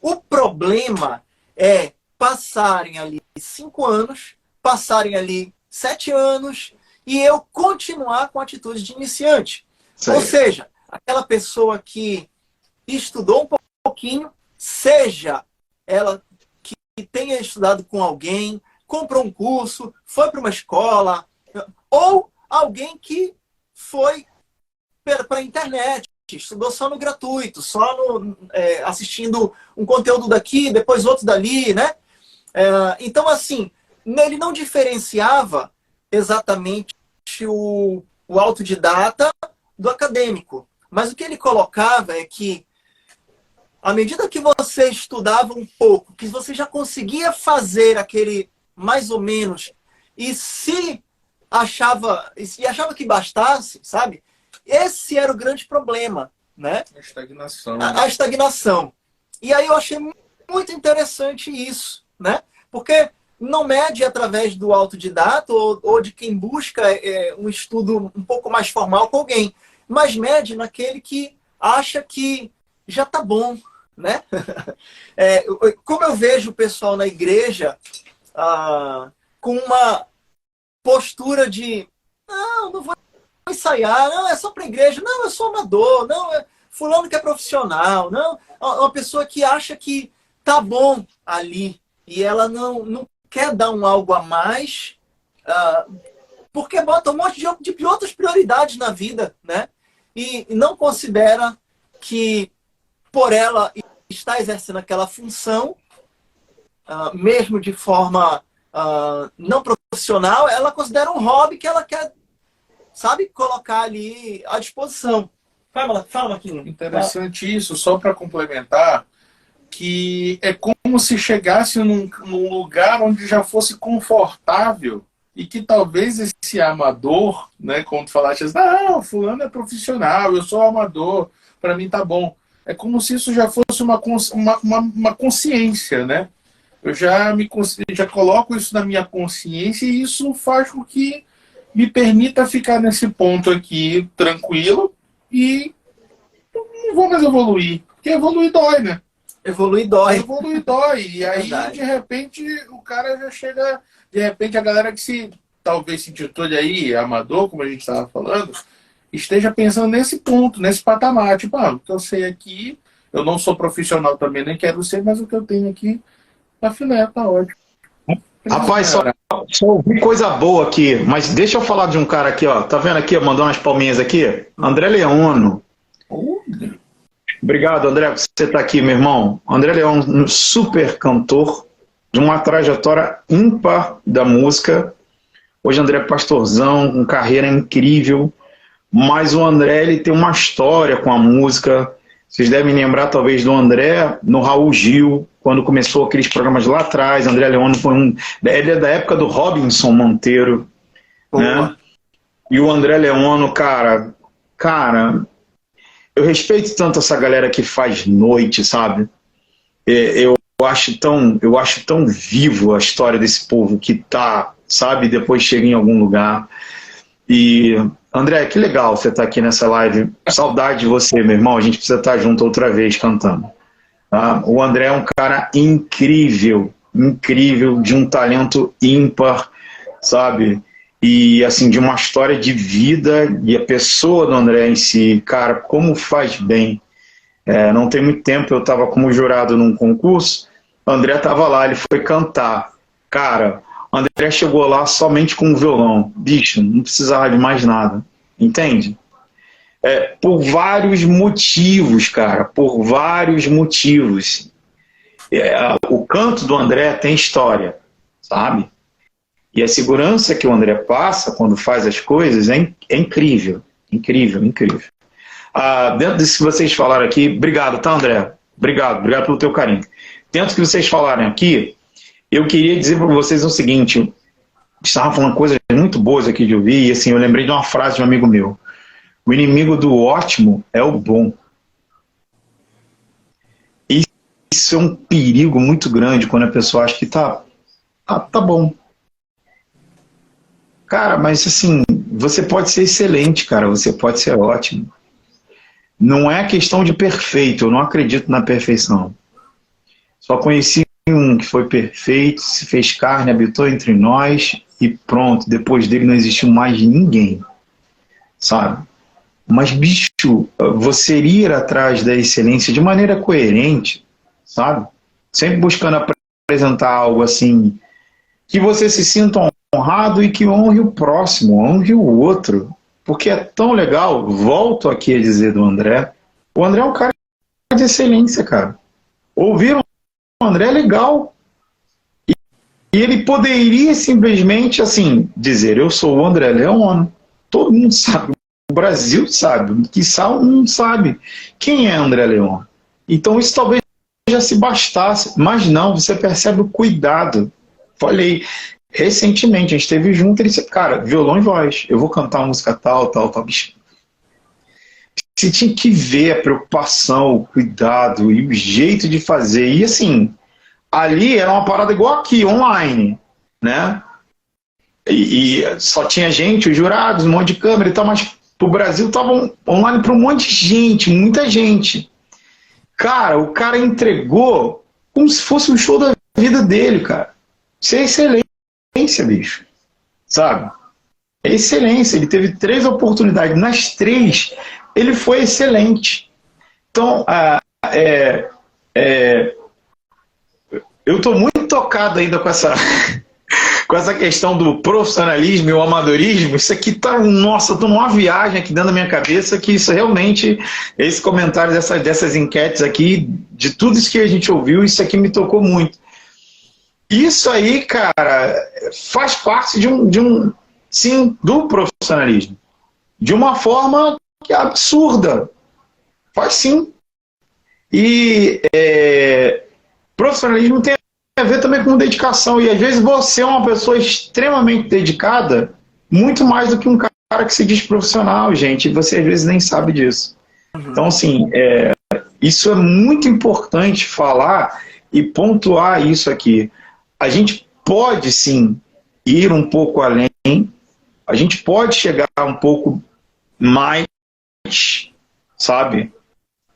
O problema é passarem ali 5 anos, passarem ali 7 anos, e eu continuar com a atitude de iniciante. Sim. Ou seja, aquela pessoa que estudou um pouquinho, seja ela que tenha estudado com alguém, comprou um curso, foi para uma escola, ou alguém que foi para a internet, estudou só no gratuito, só assistindo um conteúdo daqui, depois outro dali, né? Então, assim, ele não diferenciava exatamente o autodidata do acadêmico. Mas o que ele colocava é que, à medida que você estudava um pouco, que você já conseguia fazer aquele mais ou menos, e se achava que bastasse, sabe? Esse era o grande problema, né? A estagnação. A estagnação. E aí eu achei muito interessante isso, né? Porque não mede através do autodidata ou de quem busca um estudo um pouco mais formal com alguém, mas mede naquele que acha que já está bom, né? Como eu vejo o pessoal na igreja com uma postura de não vou ensaiar, não, é só para a igreja, não, eu sou amador, não, fulano que é profissional, não, uma pessoa que acha que tá bom ali e ela não quer dar um algo a mais, porque bota um monte de outras prioridades na vida, né? E não considera que por ela estar exercendo aquela função, mesmo de forma não profissional, ela considera um hobby que ela quer, sabe, colocar ali à disposição. Fala, Marquinhos. Interessante isso, só para complementar, que é como se chegasse num lugar onde já fosse confortável e que talvez esse amador, né, como tu falaste, não, fulano é profissional, eu sou amador, para mim tá bom. É como se isso já fosse uma consciência, né? Eu já coloco isso na minha consciência e isso faz com que me permita ficar nesse ponto aqui tranquilo e não vou mais evoluir. Porque evoluir dói, né? Evoluir dói. Evoluir dói. E aí, Verdade. de repente, o cara já chega... De repente, a galera que talvez se intitule aí amador, como a gente estava falando, esteja pensando nesse ponto, nesse patamar. Tipo, o que eu sei aqui, eu não sou profissional também, nem quero ser, mas o que eu tenho aqui tá filé, tá ótimo. Rapaz, só ouvi coisa boa aqui, mas deixa eu falar de um cara aqui, ó. Tá vendo aqui, mandou umas palminhas aqui? André Leono. Obrigado, André, por você estar aqui, meu irmão. André Leono, um super cantor, de uma trajetória ímpar da música. Hoje André é pastorzão, com carreira incrível, mas o André ele tem uma história com a música. Vocês devem lembrar talvez do André no Raul Gil, quando começou aqueles programas lá atrás. André Leono foi ele é da época do Robinson Monteiro, né? E o André Leono, cara, eu respeito tanto essa galera que faz noite, sabe? Eu acho tão vivo a história desse povo que tá, sabe, depois chega em algum lugar. E, André, que legal você estar aqui nessa live. Saudade de você, meu irmão. A gente precisa estar junto outra vez cantando. Tá? O André é um cara incrível, de um talento ímpar, sabe? E, assim, de uma história de vida, e a pessoa do André em si, cara, como faz bem. Não tem muito tempo, eu estava como jurado num concurso, o André estava lá, ele foi cantar. Cara, o André chegou lá somente com o violão. Bicho, não precisava de mais nada. Entende? Por vários motivos, cara. Por vários motivos. O canto do André tem história, sabe? E a segurança que o André passa quando faz as coisas é incrível. Incrível, incrível. Dentro disso que vocês falaram aqui, obrigado, tá, André? Obrigado pelo teu carinho. Dentro do que vocês falaram aqui, eu queria dizer para vocês o seguinte, estavam falando coisas muito boas aqui de ouvir, e assim, eu lembrei de uma frase de um amigo meu. O inimigo do ótimo é o bom. E isso é um perigo muito grande quando a pessoa acha que tá bom. Cara, mas assim, você pode ser excelente, cara, você pode ser ótimo. Não é questão de perfeito, eu não acredito na perfeição. Só conheci um que foi perfeito, se fez carne, habitou entre nós e pronto, depois dele não existiu mais ninguém, sabe? Mas, bicho, você ir atrás da excelência de maneira coerente, sabe? Sempre buscando apresentar algo assim, que você se sinta honrado e que honre o próximo, honre o outro. Porque é tão legal, volto aqui a dizer do André, o André é um cara de excelência, cara. Ouvir o André é legal. E ele poderia simplesmente, assim, dizer, eu sou o André Leon. Todo mundo sabe. O Brasil sabe. Quiçá não sabe. Quem é André Leon? Então isso talvez já se bastasse. Mas não, você percebe o cuidado. Falei, recentemente, a gente esteve junto, ele disse, cara, violão e voz, eu vou cantar uma música tal, bicho. Você tinha que ver a preocupação, o cuidado e o jeito de fazer. E assim, ali era uma parada igual aqui, online, né? E só tinha gente, os jurados, um monte de câmera e tal, mas pro Brasil tava online para um monte de gente, muita gente. Cara, o cara entregou como se fosse um show da vida dele, cara. Isso é excelência, bicho. Sabe? É excelência. Ele teve 3 oportunidades. Nas 3, ele foi excelente. Então, eu estou muito tocado ainda com essa questão do profissionalismo e o amadorismo. Isso aqui tá, nossa, eu tô numa viagem aqui dentro da minha cabeça que isso realmente, esse comentário dessas enquetes aqui, de tudo isso que a gente ouviu, isso aqui me tocou muito. Isso aí, cara, faz parte sim, do profissionalismo. De uma forma que é absurda. Faz sim. E profissionalismo tem a ver também com dedicação. E às vezes você é uma pessoa extremamente dedicada, muito mais do que um cara que se diz profissional, gente. E você às vezes nem sabe disso. Então, assim, isso é muito importante falar e pontuar isso aqui. A gente pode, sim, ir um pouco além, a gente pode chegar um pouco mais, sabe?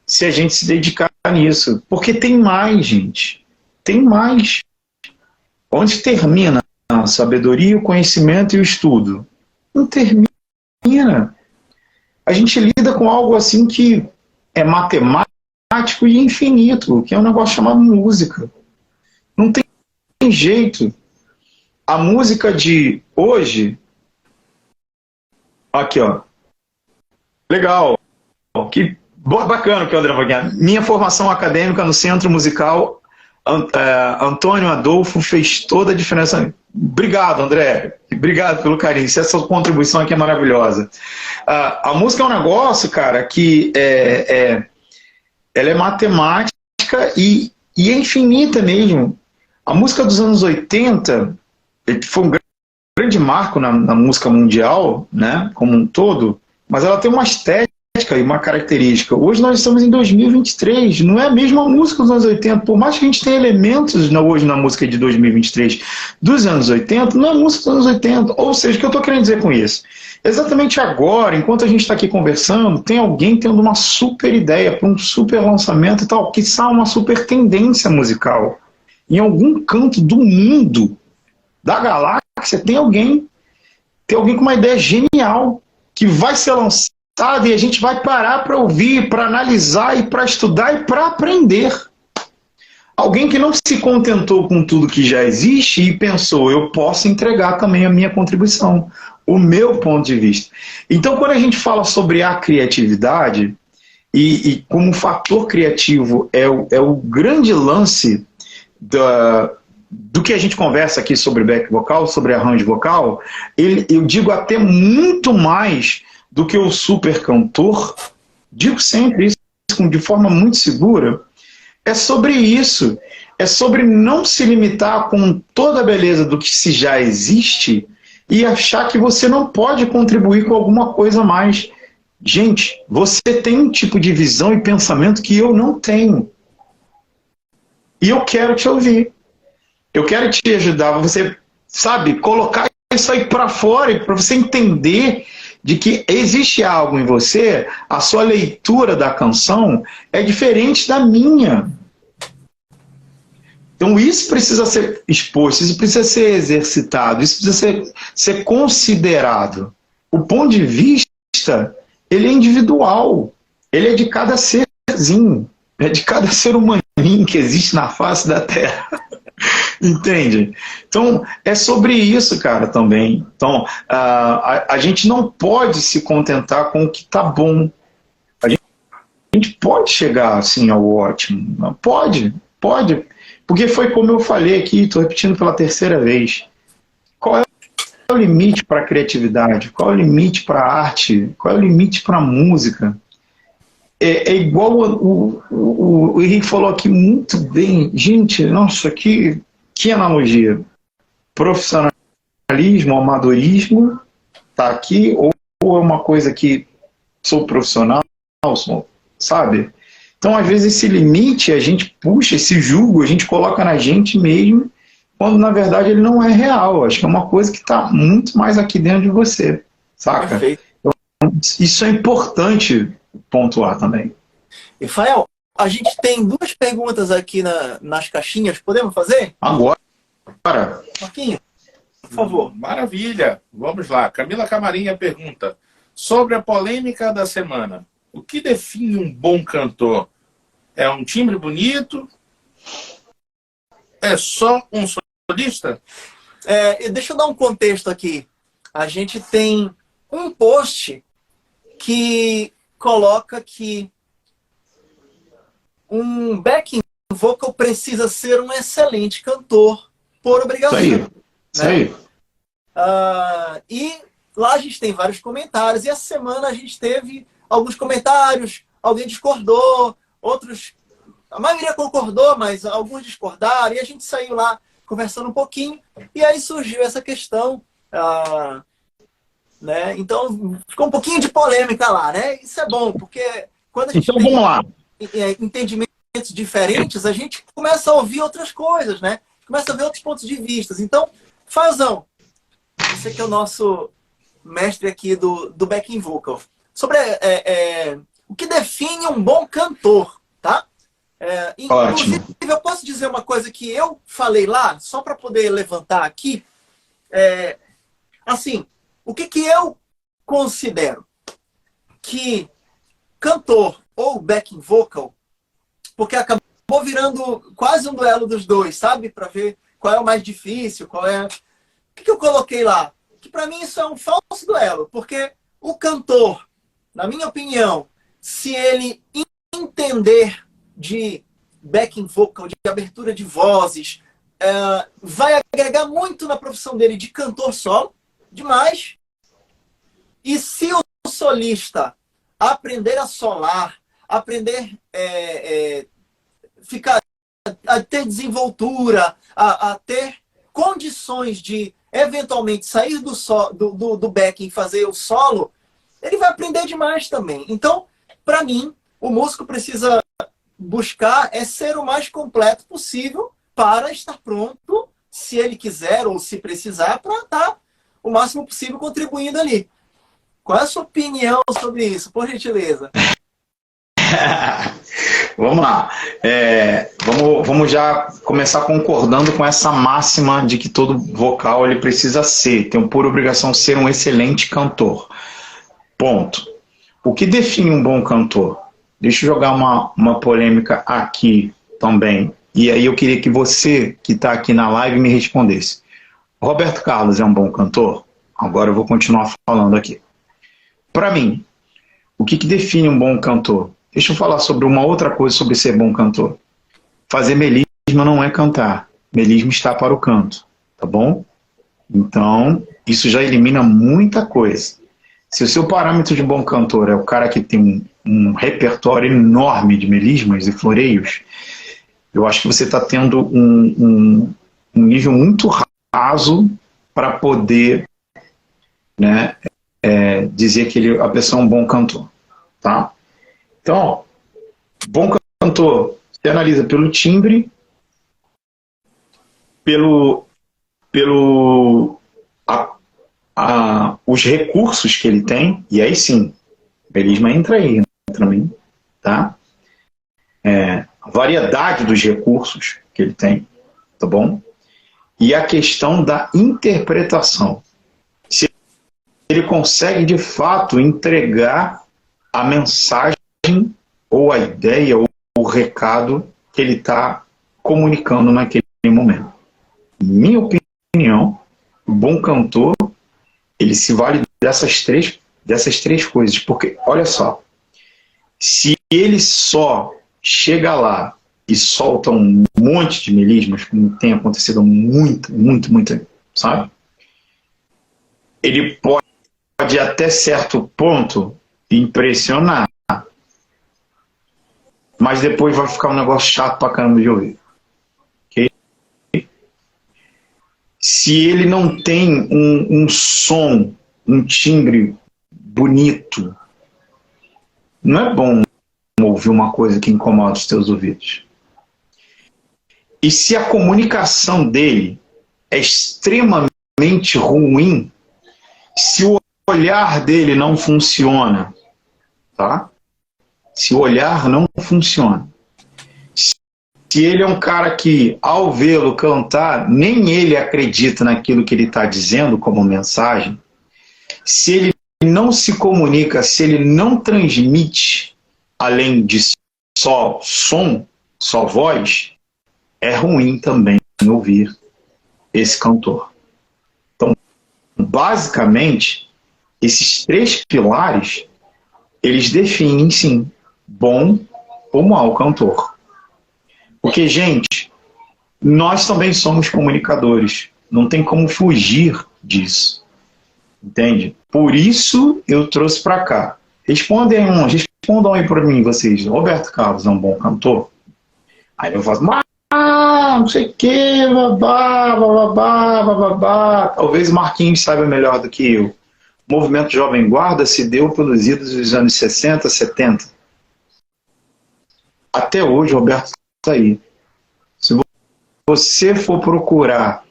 Se a gente se dedicar nisso. Porque tem mais, gente. Tem mais. Onde termina a sabedoria, o conhecimento e o estudo? Não termina. A gente lida com algo assim que é matemático e infinito, que é um negócio chamado música. Não tem jeito. A música de hoje, aqui ó, legal, que bacana que o André falou. Minha formação acadêmica no Centro Musical Antônio Adolfo fez toda a diferença. Obrigado, André, obrigado pelo carinho, essa contribuição aqui é maravilhosa. A música é um negócio, cara, que ela é matemática e é infinita mesmo. A música dos anos 80 foi um grande marco na música mundial, né, como um todo, mas ela tem uma estética e uma característica. Hoje nós estamos em 2023, não é a mesma música dos anos 80, por mais que a gente tenha elementos hoje na música de 2023 dos anos 80, não é música dos anos 80. Ou seja, o que eu estou querendo dizer com isso? Exatamente agora, enquanto a gente está aqui conversando, tem alguém tendo uma super ideia para um super lançamento e tal, quiçá uma super tendência musical. Em algum canto do mundo, da galáxia, tem alguém com uma ideia genial que vai ser lançada e a gente vai parar para ouvir, para analisar e para estudar e para aprender. alguém que não se contentou com tudo que já existe e pensou, eu posso entregar também a minha contribuição, o meu ponto de vista. Então, quando a gente fala sobre a criatividade, e como fator criativo é o grande lance do que a gente conversa aqui sobre back vocal, sobre arranjo vocal, eu digo até muito mais do que o super cantor, digo sempre isso de forma muito segura, é sobre isso, é sobre não se limitar com toda a beleza do que se já existe e achar que você não pode contribuir com alguma coisa a mais. Gente, você tem um tipo de visão e pensamento que eu não tenho. E eu quero te ouvir. Eu quero te ajudar, você, sabe, colocar isso aí para fora, para você entender de que existe algo em você, a sua leitura da canção é diferente da minha. Então isso precisa ser exposto, isso precisa ser exercitado, isso precisa ser considerado. O ponto de vista, ele é individual, ele é de cada serzinho, é de cada ser humaninho que existe na face da Terra. Entende? Então, é sobre isso, cara, também. Então, a gente não pode se contentar com o que tá bom. A gente pode chegar, assim, ao ótimo. Pode. Porque foi como eu falei aqui, estou repetindo pela terceira vez. Qual é o limite para a criatividade? Qual é o limite para a arte? Qual é o limite para a música? É igual o Henrique falou aqui muito bem. Gente, nossa, que analogia. Profissionalismo, amadorismo, tá aqui, ou é uma coisa que sou profissional, sabe? Então, às vezes, esse limite, a gente puxa, esse julgo, a gente coloca na gente mesmo, quando, na verdade, ele não é real. Acho que é uma coisa que está muito mais aqui dentro de você, saca? Perfeito. Isso é importante pontuar também. Rafael, a gente tem duas perguntas aqui nas caixinhas. Podemos fazer? Agora. Marquinhos, por favor. Maravilha. Vamos lá. Camila Camarinha pergunta sobre a polêmica da semana. O que define um bom cantor? É um timbre bonito? É só um solista? Deixa eu dar um contexto aqui. A gente tem um post que coloca que um backing vocal precisa ser um excelente cantor por obrigação. Isso aí. E lá a gente tem vários comentários. E essa semana a gente teve alguns comentários, alguém discordou, outros... A maioria concordou, mas alguns discordaram. E a gente saiu lá conversando um pouquinho. E aí surgiu essa questão... né? Então, ficou um pouquinho de polêmica lá, né? Isso é bom, porque quando a gente então, vamos lá. Entendimentos diferentes, a gente começa a ouvir outras coisas, né? Começa a ver outros pontos de vista. Então, Faelzão, você que é o nosso mestre aqui do backing vocal. Sobre o que define um bom cantor, tá? Inclusive, eu posso dizer uma coisa que eu falei lá, só para poder levantar aqui. Assim, o que eu considero que cantor ou backing vocal, porque acabou virando quase um duelo dos dois, sabe? Para ver qual é o mais difícil, qual é... O que eu coloquei lá? Que para mim isso é um falso duelo, porque o cantor, na minha opinião, se ele entender de backing vocal, de abertura de vozes, vai agregar muito na profissão dele de cantor solo, demais. E se o solista aprender a solar, aprender a ter desenvoltura, a ter condições de eventualmente sair do backing e fazer o solo, ele vai aprender demais também. Então, para mim, o músico precisa buscar ser o mais completo possível para estar pronto, se ele quiser ou se precisar, para estar o máximo possível contribuindo ali. Qual é a sua opinião sobre isso, por gentileza? Vamos lá. Vamos já começar concordando com essa máxima de que todo vocal ele precisa tem por obrigação ser um excelente cantor. Ponto. O que define um bom cantor? Deixa eu jogar uma polêmica aqui também. E aí eu queria que você, que está aqui na live, me respondesse. Roberto Carlos é um bom cantor? Agora eu vou continuar falando aqui. Para mim, o que define um bom cantor? Deixa eu falar sobre uma outra coisa sobre ser bom cantor. Fazer melisma não é cantar. Melisma está para o canto, tá bom? Então, isso já elimina muita coisa. Se o seu parâmetro de bom cantor é o cara que tem um repertório enorme de melismas e floreios, eu acho que você está tendo um nível muito raso para poder, né, dizer que a pessoa é um bom cantor. Tá? Então, bom cantor, você analisa pelo timbre, os recursos que ele tem, e aí sim, melisma entra aí também, tá? A variedade dos recursos que ele tem, tá bom? E a questão da interpretação. Se ele consegue, de fato, entregar a mensagem, ou a ideia, ou o recado que ele está comunicando naquele momento. Minha opinião, o bom cantor, ele se vale dessas três coisas. Porque, olha só, se ele só chega lá e solta um monte de melismas, como tem acontecido muito, sabe? Ele pode, até certo ponto, impressionar. Mas depois vai ficar um negócio chato pra caramba de ouvir. Okay? Se ele não tem um som, um timbre bonito, não é bom ouvir uma coisa que incomoda os teus ouvidos. E se a comunicação dele é extremamente ruim, se o olhar dele não funciona, tá? Se o olhar não funciona, se ele é um cara que, ao vê-lo cantar, nem ele acredita naquilo que ele está dizendo como mensagem, se ele não se comunica, se ele não transmite, além de só som, só voz, é ruim também ouvir esse cantor. Então, basicamente, esses três pilares, eles definem, sim, bom ou mau cantor. Porque, gente, nós também somos comunicadores. Não tem como fugir disso. Entende? Por isso eu trouxe para cá. Respondam aí para mim, vocês. Roberto Carlos é um bom cantor? Aí eu faço, não sei o que, babá. Talvez Marquinhos saiba melhor do que eu. O movimento Jovem Guarda se deu pelos idos dos anos 60, 70. Até hoje, Roberto está aí. Se você for procurar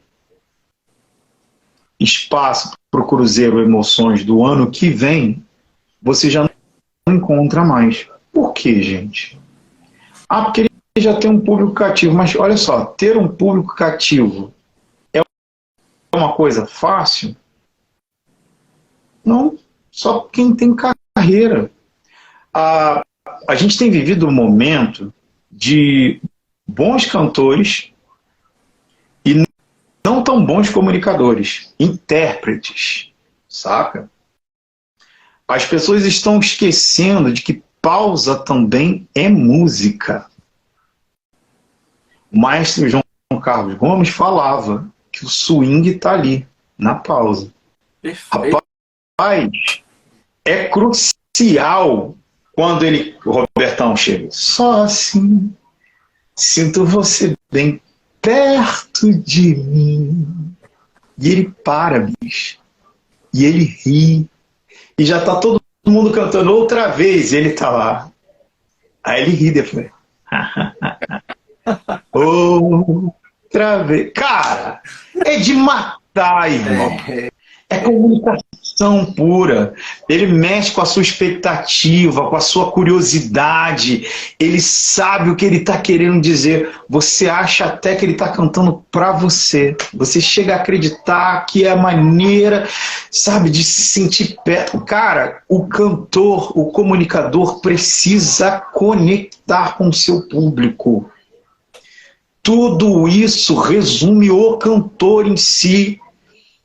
espaço para o Cruzeiro Emoções do ano que vem, você já não encontra mais. Por quê, gente? Porque ele já tem um público cativo. Mas olha só, ter um público cativo é uma coisa fácil? Não, só quem tem carreira. A gente tem vivido um momento de bons cantores e não tão bons comunicadores, intérpretes, saca? As pessoas estão esquecendo de que pausa também é música. O maestro João Carlos Gomes falava que o swing está ali, na pausa. Perfeito. Rapaz, é crucial quando o Robertão chega. Só assim, sinto você bem perto de mim. E ele para, bicho. E ele ri. E já tá todo mundo cantando outra vez. E ele tá lá. Aí ele ri depois. Outra vez. Cara, é de matar, irmão. É comunicação pura. Ele mexe com a sua expectativa, com a sua curiosidade. Ele sabe o que ele está querendo dizer. Você acha até que ele está cantando para você. Você chega a acreditar que é a maneira, sabe, de se sentir perto. Cara, o cantor, o comunicador precisa conectar com o seu público. tudo isso resume o cantor em si.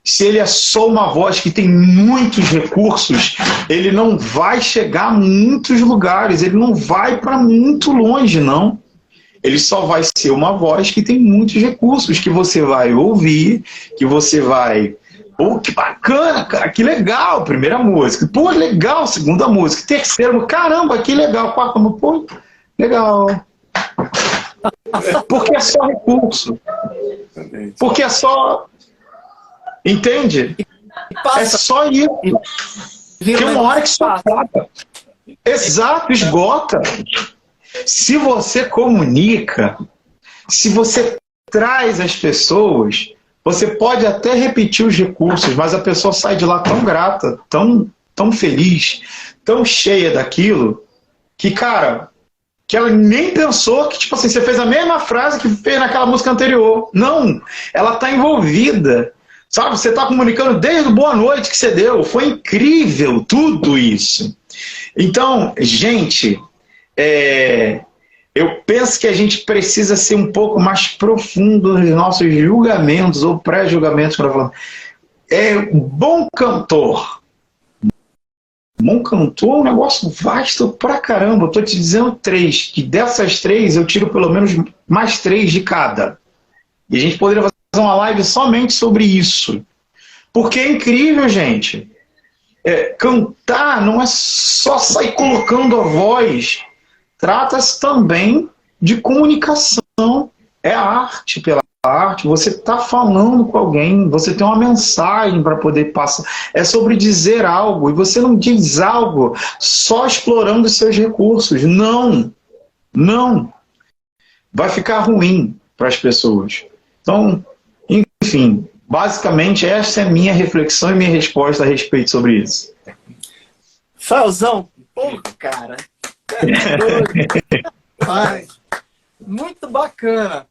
Se ele é só uma voz que tem muitos recursos, ele não vai chegar a muitos lugares, ele não vai para muito longe, não. Ele só vai ser uma voz que tem muitos recursos, que você vai ouvir, que você vai... Pô, que bacana, cara, que legal, primeira música. Pô, legal, segunda música. Terceira, caramba, que legal. Quarta música, pô, legal. Porque é só recurso. Porque é só... Entende? É só isso. Tem uma hora que só acaba. Exato, esgota. Se você comunica, se você traz as pessoas... Você pode até repetir os recursos, mas a pessoa sai de lá tão grata, tão feliz, tão cheia daquilo, que, cara, que ela nem pensou que, tipo assim, você fez a mesma frase que fez naquela música anterior. Não, ela está envolvida. Sabe, você está comunicando desde o boa noite que você deu. Foi incrível tudo isso. Então, gente, eu penso que a gente precisa ser um pouco mais profundo nos nossos julgamentos ou pré-julgamentos. Bom cantor. Bom cantor é um negócio vasto pra caramba. Eu tô te dizendo 3, que dessas 3 eu tiro pelo menos mais 3 de cada. E a gente poderia fazer uma live somente sobre isso. Porque é incrível, gente. Cantar não é só sair colocando a voz. Trata-se também de comunicação. É arte pela arte. Você está falando com alguém, você tem uma mensagem para poder passar. É sobre dizer algo, e você não diz algo só explorando os seus recursos. Não. Não. Vai ficar ruim para as pessoas. Então, enfim, basicamente essa é a minha reflexão e minha resposta a respeito sobre isso. Faelzão, pô, cara... Ai, muito bacana.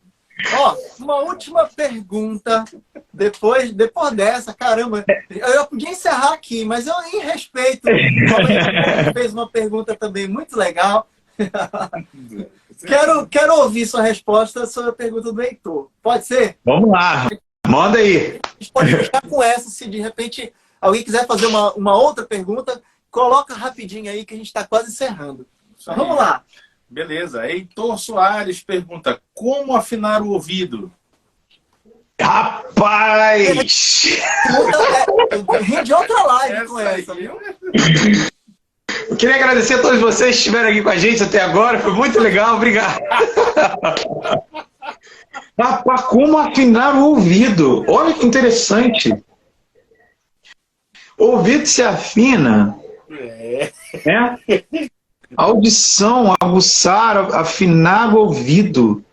Ó, uma última pergunta. Depois dessa, caramba, eu podia encerrar aqui, mas eu em respeito. Fez uma pergunta também muito legal. Quero ouvir sua resposta sobre a pergunta do Heitor. Pode ser? Vamos lá, manda aí. A gente pode ficar com essa, se de repente alguém quiser fazer uma outra pergunta, coloca rapidinho aí que a gente está quase encerrando. Vamos lá. Beleza. Heitor Soares pergunta: como afinar o ouvido? Rapaz! Rende outra live com essa, viu? Eu queria agradecer a todos vocês que estiveram aqui com a gente até agora. Foi muito legal, obrigado. Rapaz, como afinar o ouvido? Olha que interessante. O ouvido se afina. Audição, aguçar, afinar o ouvido.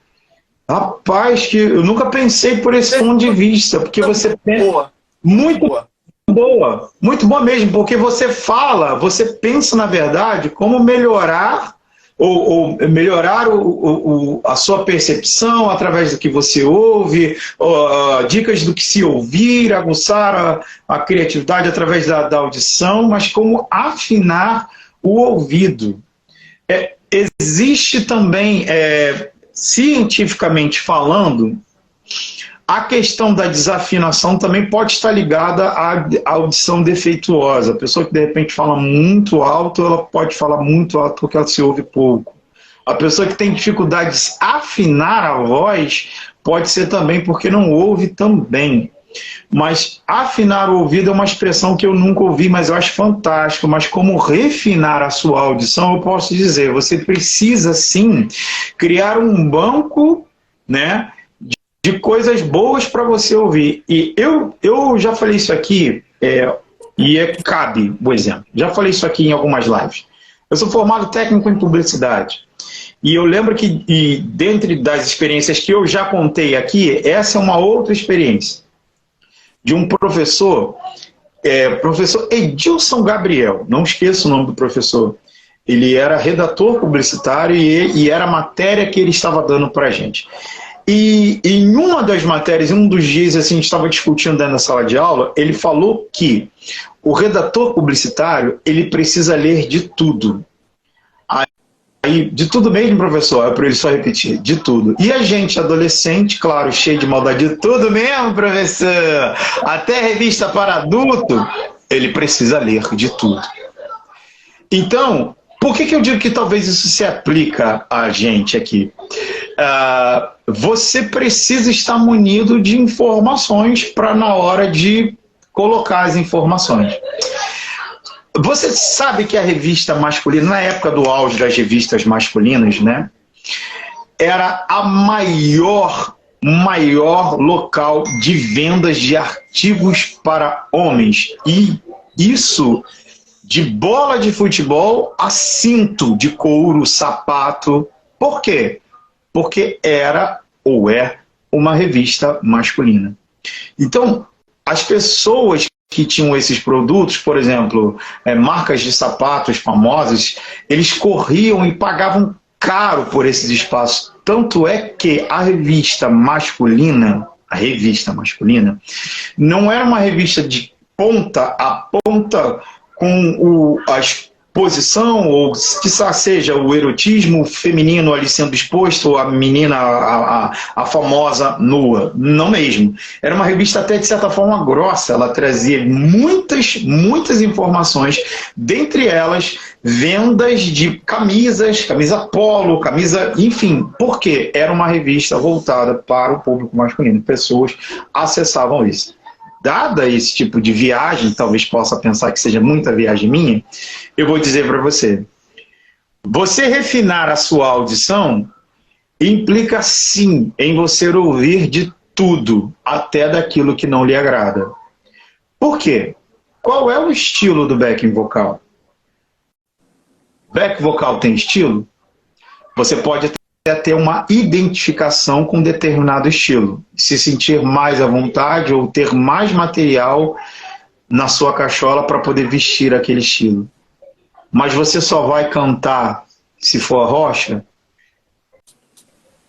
Rapaz, que eu nunca pensei por esse ponto de vista, porque você pensa muito boa, muito boa mesmo, porque você fala, você pensa na verdade como melhorar ou melhorar a sua percepção através do que você ouve, dicas do que se ouvir, aguçar a criatividade através da audição, mas como afinar o ouvido. Existe também, cientificamente falando, a questão da desafinação também pode estar ligada à audição defeituosa. A pessoa que de repente fala muito alto, ela pode falar muito alto porque ela se ouve pouco. A pessoa que tem dificuldade de afinar a voz pode ser também porque não ouve também. Mas afinar o ouvido é uma expressão que eu nunca ouvi, mas eu acho fantástico. Mas como refinar a sua audição, eu posso dizer, você precisa sim criar um banco, né, de coisas boas para você ouvir. E eu já falei isso aqui, cabe o exemplo. Já falei isso aqui em algumas lives. Eu sou formado técnico em publicidade. E eu lembro que, dentre das experiências que eu já contei aqui, essa é uma outra experiência. De um professor, professor Edilson Gabriel, não esqueço o nome do professor. Ele era redator publicitário e era a matéria que ele estava dando para a gente. E em uma das matérias, em um dos dias, assim, a gente estava discutindo dentro da sala de aula, ele falou que o redator publicitário, ele precisa ler de tudo. Aí, de tudo mesmo, professor? É para ele só repetir. De tudo. E a gente, adolescente, claro, cheio de maldade, de tudo mesmo, professor? Até revista para adulto, ele precisa ler de tudo. Então, por que eu digo que talvez isso se aplica a gente aqui? Você precisa estar munido de informações para na hora de colocar as informações. Você sabe que a revista masculina, na época do auge das revistas masculinas, né, era a maior local de vendas de artigos para homens. E isso de bola de futebol a cinto de couro, sapato. Por quê? Porque era ou é uma revista masculina. Então, as pessoas que tinham esses produtos, por exemplo, marcas de sapatos famosas, eles corriam e pagavam caro por esses espaços. Tanto é que a revista masculina, não era uma revista de ponta a ponta com a exposição, ou que seja o erotismo feminino ali sendo exposto, ou a menina, a famosa nua. Não mesmo. Era uma revista até de certa forma grossa, ela trazia muitas informações, dentre elas vendas de camisas, camisa polo, camisa, enfim, porque era uma revista voltada para o público masculino. Pessoas acessavam isso. Dada esse tipo de viagem, talvez possa pensar que seja muita viagem minha, eu vou dizer para você. Você refinar a sua audição implica sim em você ouvir de tudo, até daquilo que não lhe agrada. Por quê? Qual é o estilo do backing vocal? Back vocal tem estilo? Você pode ter uma identificação com um determinado estilo, se sentir mais à vontade ou ter mais material na sua cachola para poder vestir aquele estilo. Mas você só vai cantar se for a rocha?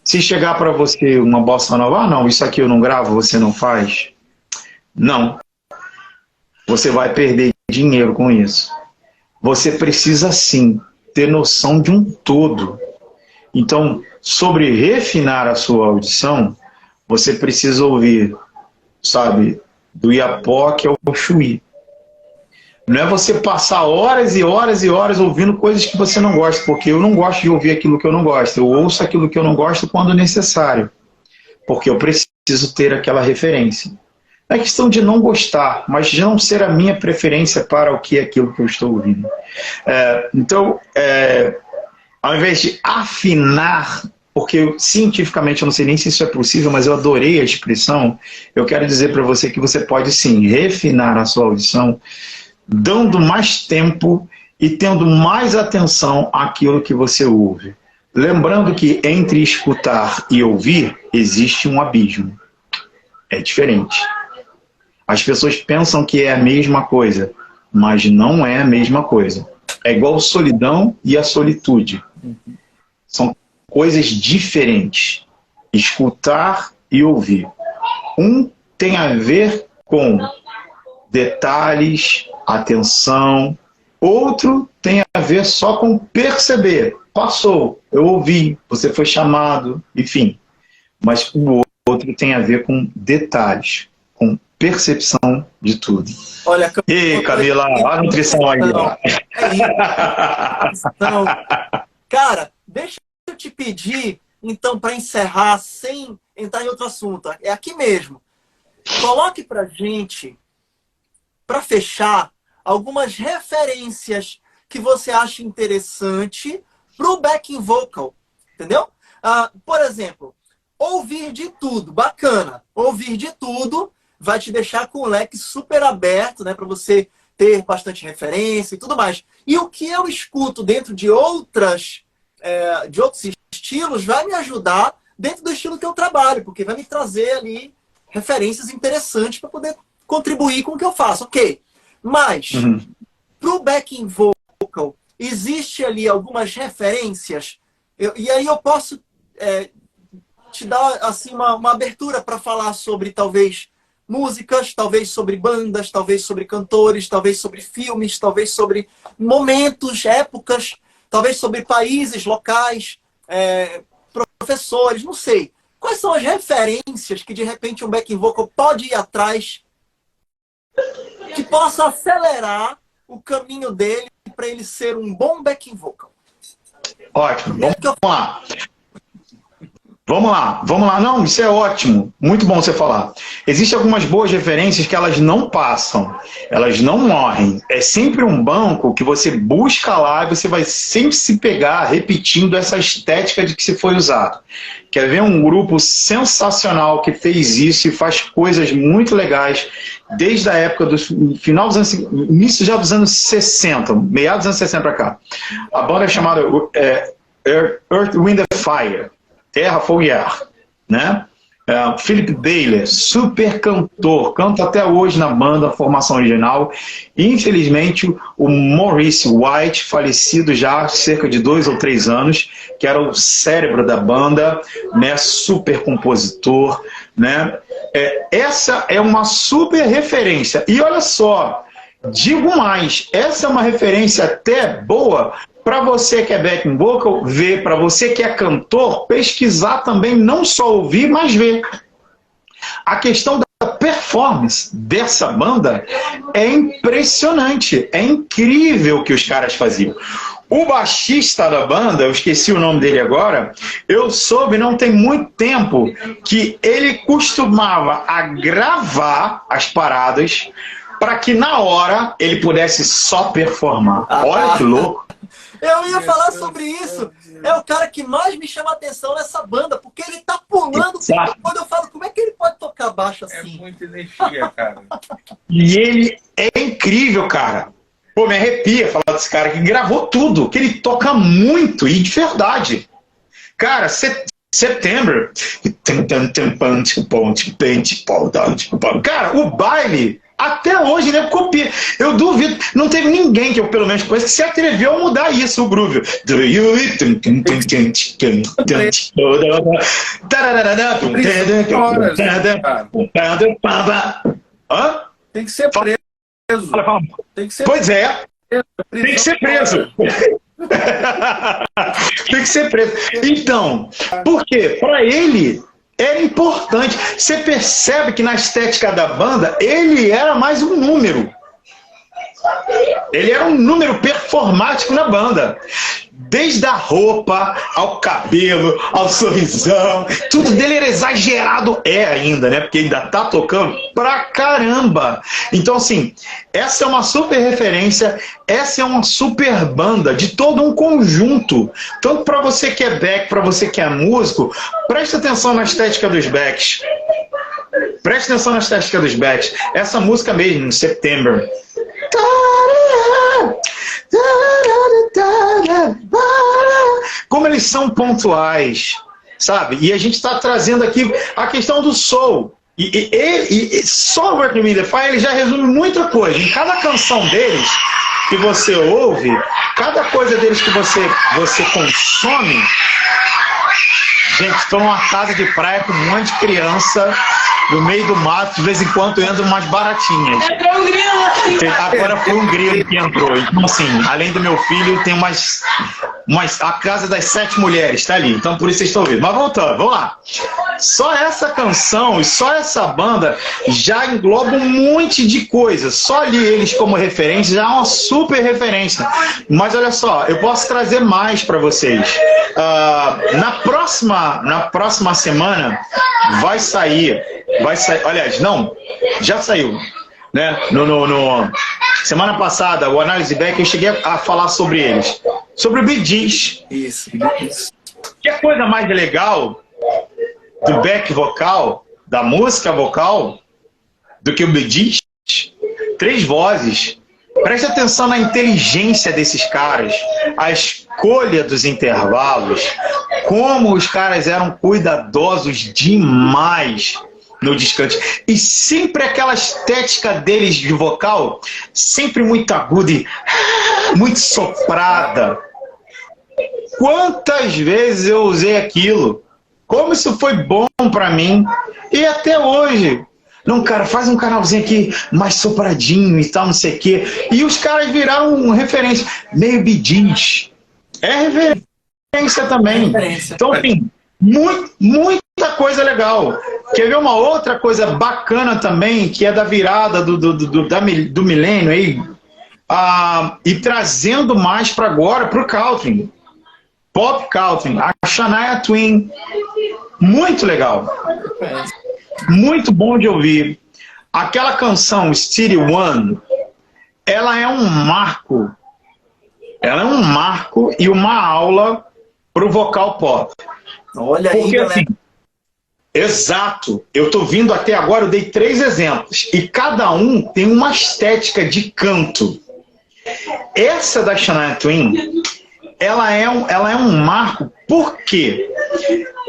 Se chegar para você uma bossa nova, não, isso aqui eu não gravo, você não faz? Não. Você vai perder dinheiro com isso. Você precisa sim ter noção de um todo. Então, sobre refinar a sua audição, você precisa ouvir, sabe, do Iapoque ao Chuí. Não é você passar horas e horas e horas ouvindo coisas que você não gosta, porque eu não gosto de ouvir aquilo que eu não gosto. Eu ouço aquilo que eu não gosto quando necessário, porque eu preciso ter aquela referência. Não é questão de não gostar, mas de não ser a minha preferência para o que é aquilo que eu estou ouvindo. Então, ao invés de afinar, porque cientificamente eu não sei nem se isso é possível, mas eu adorei a expressão, eu quero dizer para você que você pode sim refinar a sua audição, dando mais tempo e tendo mais atenção àquilo que você ouve. Lembrando que entre escutar e ouvir existe um abismo. É diferente. As pessoas pensam que é a mesma coisa, mas não é a mesma coisa. É igual solidão e a solitude. São coisas diferentes. Escutar e ouvir. Um tem a ver com detalhes, atenção. Outro tem a ver só com perceber. Passou, eu ouvi, você foi chamado, enfim. Mas o outro tem a ver com detalhes, com percepção de tudo. Olha, e Camila, a nutrição aí. Então, cara, deixa eu te pedir, então, para encerrar, sem entrar em outro assunto. É aqui mesmo. Coloque pra gente, para fechar, algumas referências que você acha interessante pro backing vocal, entendeu? Por exemplo, ouvir de tudo, bacana. Ouvir de tudo vai te deixar com o leque super aberto, né, para você ter bastante referência e tudo mais. E o que eu escuto dentro de outros estilos vai me ajudar dentro do estilo que eu trabalho, porque vai me trazer ali referências interessantes para poder contribuir com o que eu faço, ok? Mas, para o backing vocal, existe ali algumas referências, e aí eu posso te dar assim, uma abertura para falar sobre, talvez, músicas, talvez sobre bandas, talvez sobre cantores, talvez sobre filmes, talvez sobre momentos, épocas. talvez sobre países, locais, professores, não sei. Quais são as referências que de repente um backing vocal pode ir atrás que possa acelerar o caminho dele para ele ser um bom backing vocal? Ótimo, vamos lá. Vamos lá. Não, isso é ótimo. Muito bom você falar. Existem algumas boas referências que elas não passam. Elas não morrem. É sempre um banco que você busca lá e você vai sempre se pegar repetindo essa estética de que se foi usado. Quer ver um grupo sensacional que fez isso e faz coisas muito legais desde a época do final dos anos... Início já dos anos 60, meados dos anos 60 para cá. A banda é chamada Earth, Wind and Fire. Terra, Fogo e Ar, né? Philip Baylor, super cantor, canta até hoje na banda, formação original. Infelizmente, o Maurice White, falecido já há cerca de 2 ou 3 anos, que era o cérebro da banda, né? Super compositor, né? Essa é uma super referência. E olha só, digo mais, essa é uma referência até boa para você que é backing vocal, ver, para você que é cantor, pesquisar também, não só ouvir, mas ver. A questão da performance dessa banda é impressionante, é incrível o que os caras faziam. O baixista da banda, eu esqueci o nome dele agora, eu soube não tem muito tempo que ele costumava a gravar as paradas para que na hora ele pudesse só performar. Olha que louco. Eu ia falar sobre isso. É o cara que mais me chama a atenção nessa banda, porque ele tá pulando. Quando eu falo, como é que ele pode tocar baixo assim? É muita energia, cara. E ele é incrível, cara. Pô, me arrepia falar desse cara que gravou tudo, que ele toca muito e de verdade. Cara, September. Cara, o baile... Até hoje, né? Copia. Eu duvido. Não teve ninguém que eu, pelo menos, conheço que se atreveu a mudar isso, o groove. Hã? Tem que ser preso. Tem que ser pois é. Tem que ser preso. Tem que ser preso. Então, por quê? Para ele... era importante. Você percebe que na estética da banda, ele era mais um número. Ele era um número performático na banda. Desde a roupa, ao cabelo, ao sorrisão, tudo dele era exagerado. É ainda, né? Porque ainda tá tocando pra caramba. Então, assim, essa é uma super referência, essa é uma super banda de todo um conjunto. Tanto pra você que é back, pra você que é músico, preste atenção na estética dos backs. Preste atenção na estética dos backs. Essa música mesmo, September. Como eles são pontuais, sabe? E a gente está trazendo aqui a questão do soul. E só o Earth, Wind and Fire ele já resume muita coisa. Em cada canção deles que você ouve, cada coisa deles que você consome. Gente, estou numa casa de praia com um monte de criança no meio do mato, de vez em quando entram umas baratinhas. Agora foi um grilo que entrou. Então, assim, além do meu filho, tem a casa das 7 mulheres, tá ali. Então, por isso vocês estão ouvindo. Mas voltando, vamos lá. Só essa canção e só essa banda já engloba um monte de coisa. Só ali eles como referência já é uma super referência. Mas olha só, eu posso trazer mais para vocês. Na próxima semana vai sair, aliás, não, já saiu, né? Semana passada, o Análise Back, eu cheguei a falar sobre eles, sobre o Bee Gees. Isso. Que coisa mais legal do back vocal, da música vocal, do que o Bee Gees? 3 vozes. Preste atenção na inteligência desses caras, a escolha dos intervalos, como os caras eram cuidadosos demais no descante. E sempre aquela estética deles de vocal, sempre muito aguda e muito soprada. Quantas vezes eu usei aquilo? Como isso foi bom pra mim. E até hoje. Não, cara, faz um canalzinho aqui mais sopradinho e tal, não sei o quê. E os caras viraram uma referência. Meio Bee Gees. É referência também. Referência. Então, assim, muita coisa legal. Quer ver uma outra coisa bacana também, que é da virada do milênio aí, e trazendo mais para agora, para o country. Pop country, a Shania Twain. Muito legal. Muito bom de ouvir. Aquela canção, Steady One, ela é um marco. Ela é um marco e uma aula para o vocal pop. Olha aí, porque, assim, exato. Eu estou vindo até agora, eu dei 3 exemplos. E cada um tem uma estética de canto. Essa da Shania Twain, ela é um marco porque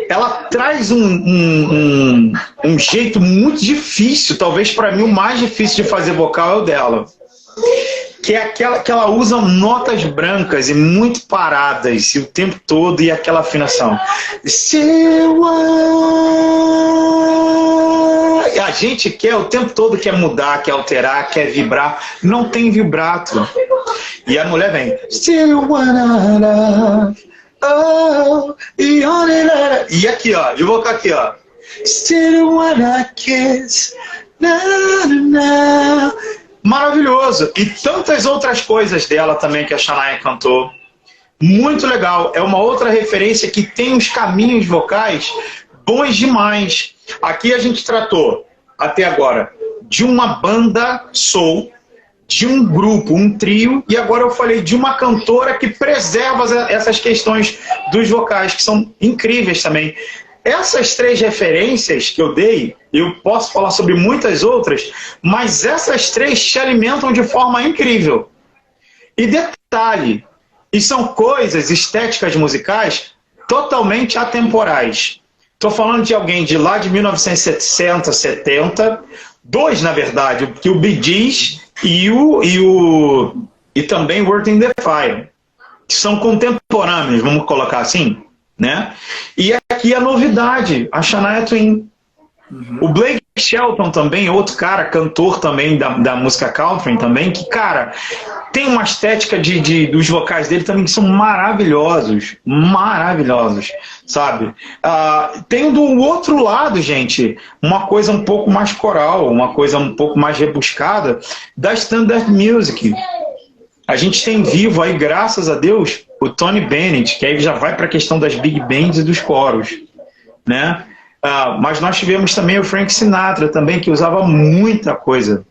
ela traz um jeito muito difícil, talvez para mim o mais difícil de fazer vocal é o dela. Que é aquela que ela usa notas brancas e muito paradas e o tempo todo, e aquela afinação. A gente quer o tempo todo, quer mudar, quer alterar, quer vibrar. Não tem vibrato. E a mulher vem. E aqui, ó. Eu vou colocar aqui, ó. Still wanna kiss. Maravilhoso. E tantas outras coisas dela também que a Shania cantou. Muito legal. É uma outra referência que tem uns caminhos vocais bons demais. Aqui a gente tratou, até agora, de uma banda soul, de um grupo, um trio, e agora eu falei de uma cantora que preserva essas questões dos vocais, que são incríveis também. Essas 3 referências que eu dei, eu posso falar sobre muitas outras, mas essas 3 te alimentam de forma incrível. E detalhe, e são coisas, estéticas musicais, totalmente atemporais. Estou falando de alguém de lá de 1960, 70, 2 na verdade, que o Bee Gees e também Earth, Wind & Fire, que são contemporâneos, vamos colocar assim, né? E aqui a novidade, a Shania Twain. O Blake Shelton também, outro cara, cantor também da música country também, que, cara, tem uma estética dos vocais dele também que são maravilhosos, sabe? Tem do outro lado, gente, uma coisa um pouco mais coral, uma coisa um pouco mais rebuscada da standard music. A gente tem vivo aí, graças a Deus, o Tony Bennett, que aí já vai para a questão das big bands e dos coros, né? Mas nós tivemos também o Frank Sinatra também, que usava muita coisa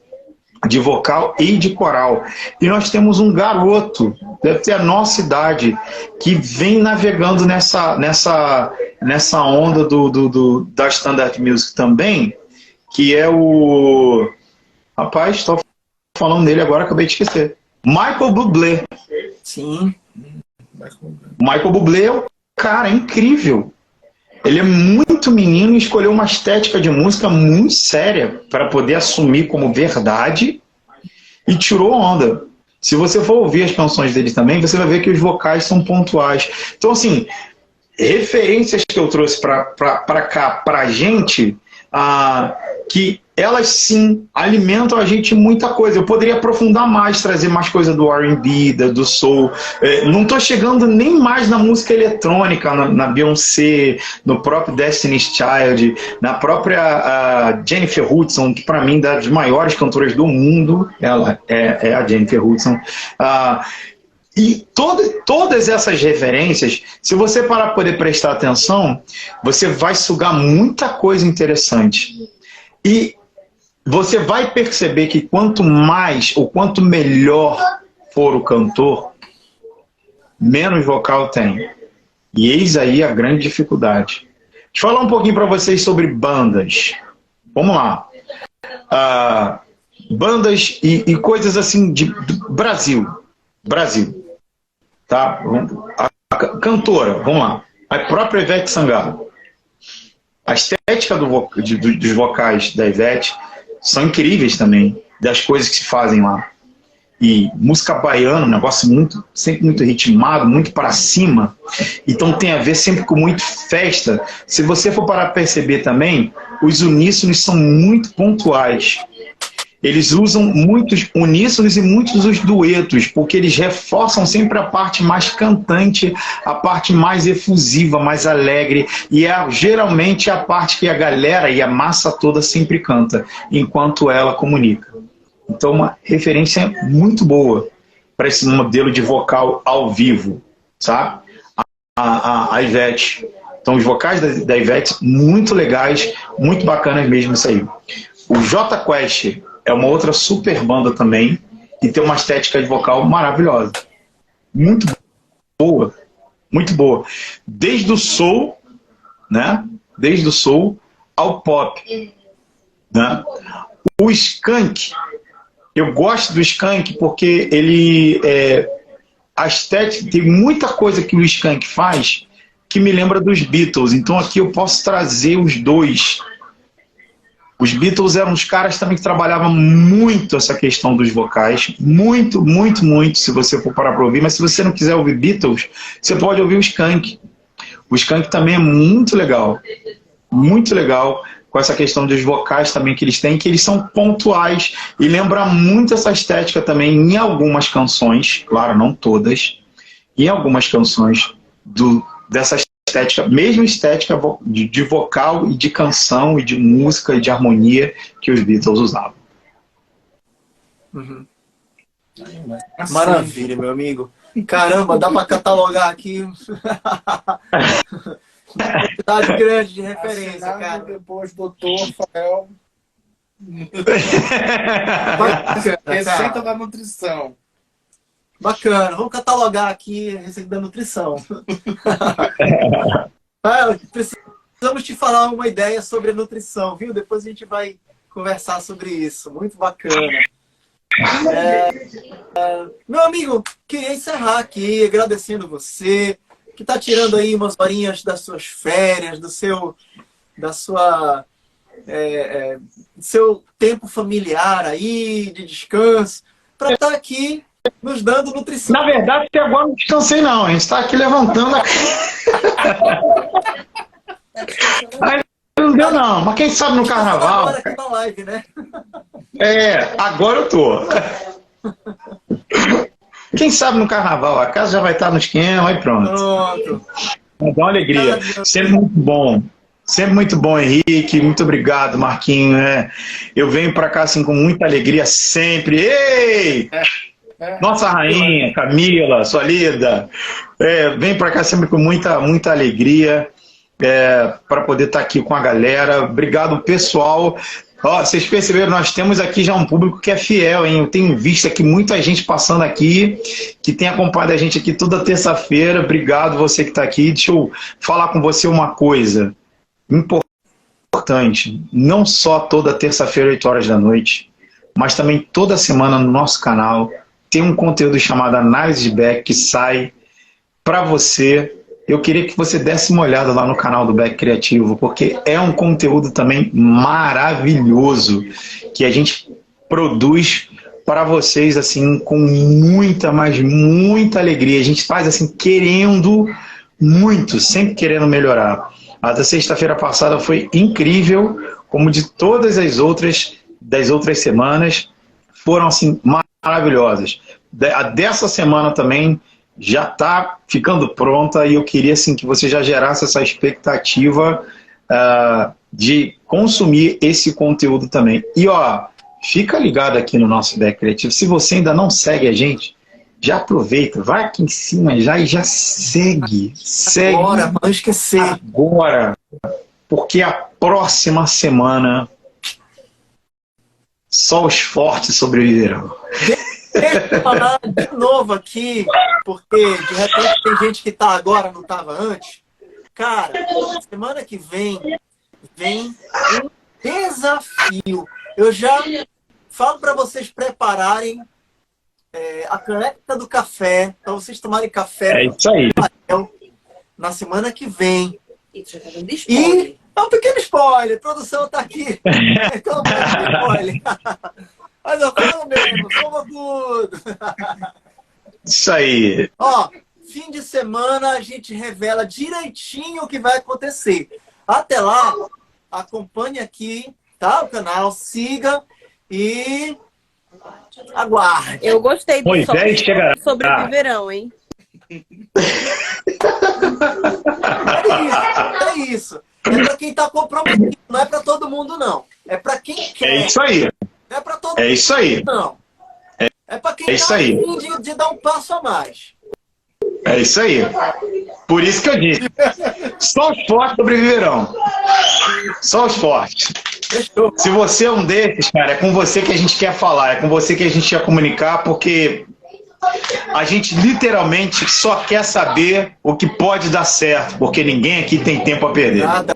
de vocal e de coral. E nós temos um garoto, deve ter a nossa idade, que vem navegando nessa onda da Standard Music também, que é o... Rapaz, estou falando dele agora, acabei de esquecer. Michael Bublé. Sim. Michael Bublé é um cara incrível. Ele é muito menino e escolheu uma estética de música muito séria para poder assumir como verdade e tirou onda. Se você for ouvir as canções dele também, você vai ver que os vocais são pontuais. Então, assim, referências que eu trouxe para cá, para a gente, que elas sim alimentam a gente muita coisa. Eu poderia aprofundar mais, trazer mais coisa do R&B, do soul. Não estou chegando nem mais na música eletrônica, na Beyoncé, no próprio Destiny's Child, na própria Jennifer Hudson, que para mim é das maiores cantoras do mundo. Ela é a Jennifer Hudson. E todas essas referências, se você parar para poder prestar atenção, você vai sugar muita coisa interessante. E você vai perceber que quanto mais ou quanto melhor for o cantor, menos vocal tem. E eis aí a grande dificuldade. Deixa eu falar um pouquinho para vocês sobre bandas. Vamos lá. Bandas e coisas assim de Brasil. Tá? A cantora, vamos lá. A própria Ivete Sangalo. A estética dos vocais da Ivete são incríveis também, das coisas que se fazem lá. E música baiana, um negócio sempre muito ritmado, muito para cima. Então tem a ver sempre com muito festa. Se você for parar para perceber também, os uníssonos são muito pontuais. eles usam muitos uníssonos e muitos os duetos, porque eles reforçam sempre a parte mais cantante, a parte mais efusiva, mais alegre, e é geralmente a parte que a galera e a massa toda sempre canta, enquanto ela comunica. Então, uma referência muito boa para esse modelo de vocal ao vivo, sabe? A Ivete. Então, os vocais da Ivete, muito legais, muito bacanas mesmo isso aí. O Jota Quest é uma outra super banda também, e tem uma estética de vocal maravilhosa. Muito boa, muito boa. Desde o soul, né? Desde o soul ao pop, né? O Skank, eu gosto do Skank porque ele a estética, tem muita coisa que o Skank faz que me lembra dos Beatles. Então aqui eu posso trazer os dois. Os Beatles eram os caras também que trabalhavam muito essa questão dos vocais. Muito, muito, muito, se você for parar para ouvir. Mas se você não quiser ouvir Beatles, você pode ouvir o Skank. O Skank também é muito legal. Muito legal. Com essa questão dos vocais também que eles têm, que eles são pontuais. E lembra muito essa estética também em algumas canções. Claro, não todas. Em algumas canções dessa estética, mesma estética de vocal e de canção e de música e de harmonia que os Beatles usavam. Uhum. Maravilha, meu amigo. Caramba, dá para catalogar aqui. Quantidade grande de referência, cara. Depois, doutor Rafael. Receita da nutrição. Bacana, vamos catalogar aqui a receita da nutrição. Precisamos te falar uma ideia sobre a nutrição, viu? Depois a gente vai conversar sobre isso. Muito bacana. Meu amigo, queria encerrar aqui agradecendo você, que está tirando aí umas horinhas das suas férias, do seu tempo familiar aí, de descanso, para estar aqui nos dando nutrição. Na verdade, até agora não descansei não, a gente está aqui levantando a... Não deu não, mas quem sabe no carnaval... Agora aqui na live, né? Agora eu tô. Quem sabe no carnaval, a casa já vai estar no esquema, aí pronto. Dá uma alegria. Sempre muito bom. Sempre muito bom, Henrique. Muito obrigado, Marquinho. Eu venho para cá assim com muita alegria sempre. Ei! Nossa rainha, Camila, sua linda. Vem para cá sempre com muita, muita alegria para poder estar aqui com a galera. Obrigado, pessoal. Vocês perceberam, nós temos aqui já um público que é fiel, hein? Eu tenho visto aqui muita gente passando aqui, que tem acompanhado a gente aqui toda terça-feira. Obrigado você que está aqui. Deixa eu falar com você uma coisa importante. Não só toda terça-feira, 8 horas da noite, mas também toda semana no nosso canal tem um conteúdo chamado Análise de Beck que sai para você. Eu queria que você desse uma olhada lá no canal do Beck Criativo, porque é um conteúdo também maravilhoso que a gente produz para vocês assim com muita, mas muita alegria. A gente faz assim querendo muito, sempre querendo melhorar. A da sexta-feira passada foi incrível, como de todas as outras semanas foram assim maravilhosas. A dessa semana também já está ficando pronta e eu queria assim, que você já gerasse essa expectativa de consumir esse conteúdo também. E fica ligado aqui no nosso Beck Criativo. Se você ainda não segue a gente, já aproveita, vai aqui em cima já e já segue. Agora, para não esquecer. Agora, porque a próxima semana só os fortes sobreviverão. Deixa eu falar de novo aqui, porque de repente tem gente que tá agora, não estava antes. Cara, semana que vem um desafio. Eu já falo para vocês prepararem a caneca do café, para vocês tomarem café. É isso aí. Na semana que vem. E é um pequeno spoiler, a produção tá aqui. Então, spoiler. Mas eu falo mesmo, soma tudo. Isso aí. Fim de semana a gente revela direitinho o que vai acontecer. Até lá, acompanhe aqui, tá? O canal, siga E aguarde. Eu gostei do Moisés chegará. Sobreviverão, hein? É isso. É para quem tá comprometido, não é para todo mundo, não. É para quem quer. É isso aí. Não é para todo É mundo, isso aí. não. É para quem É isso tá aí. afim de dar um passo a mais. É isso aí. Por isso que eu disse. Só os fortes sobreviverão. Só os fortes. Fechou. Se você é um desses, cara, é com você que a gente quer falar, é com você que a gente quer comunicar, porque a gente literalmente só quer saber o que pode dar certo, porque ninguém aqui tem tempo a perder. Nada.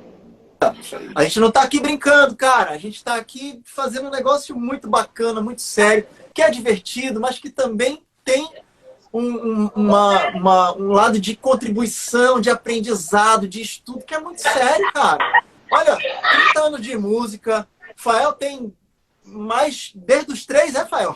A gente não tá aqui brincando, cara. A gente tá aqui fazendo um negócio muito bacana, muito sério, que é divertido, mas que também tem um lado de contribuição, de aprendizado, de estudo, que é muito sério, cara. Olha, 30 anos de música. Fael tem mais... Desde os 3, né, Fael?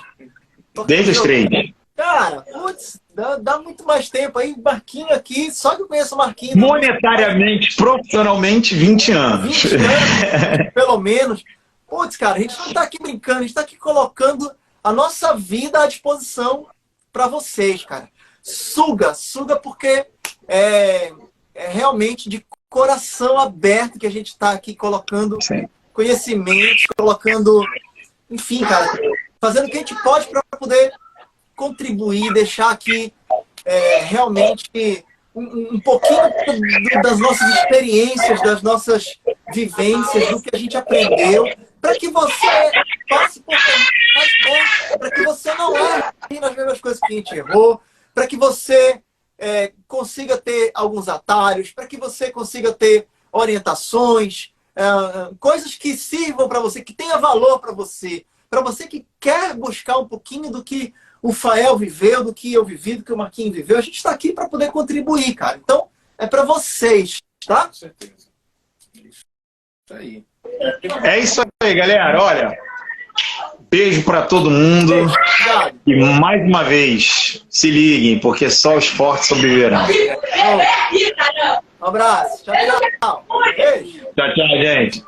Desde os 3. Cara, putz, dá muito mais tempo aí. Marquinho aqui, só que eu conheço o Marquinho. Monetariamente, profissionalmente, 20 anos. 20 anos, pelo menos. Putz, cara, a gente não tá aqui brincando, a gente tá aqui colocando a nossa vida à disposição para vocês, cara. Suga porque é realmente de coração aberto que a gente tá aqui colocando conhecimento, colocando, enfim, cara, fazendo o que a gente pode para poder contribuir, deixar aqui realmente um pouquinho das nossas experiências, das nossas vivências, do que a gente aprendeu, para que você passe por mais perto, para que você não erre nas mesmas coisas que a gente errou, para que você consiga ter alguns atalhos, para que você consiga ter orientações, coisas que sirvam para você, que tenha valor para você que quer buscar um pouquinho do que o Fael viveu, do que eu vivi, do que o Marquinhos viveu. A gente está aqui para poder contribuir, cara. Então, é para vocês, tá? Com certeza. Isso aí. É isso aí, galera. Olha, beijo para todo mundo. Obrigado. E mais uma vez, se liguem, porque só os fortes sobreviverão. Um abraço. Tchau, tchau. Beijo. Tchau, tchau, gente.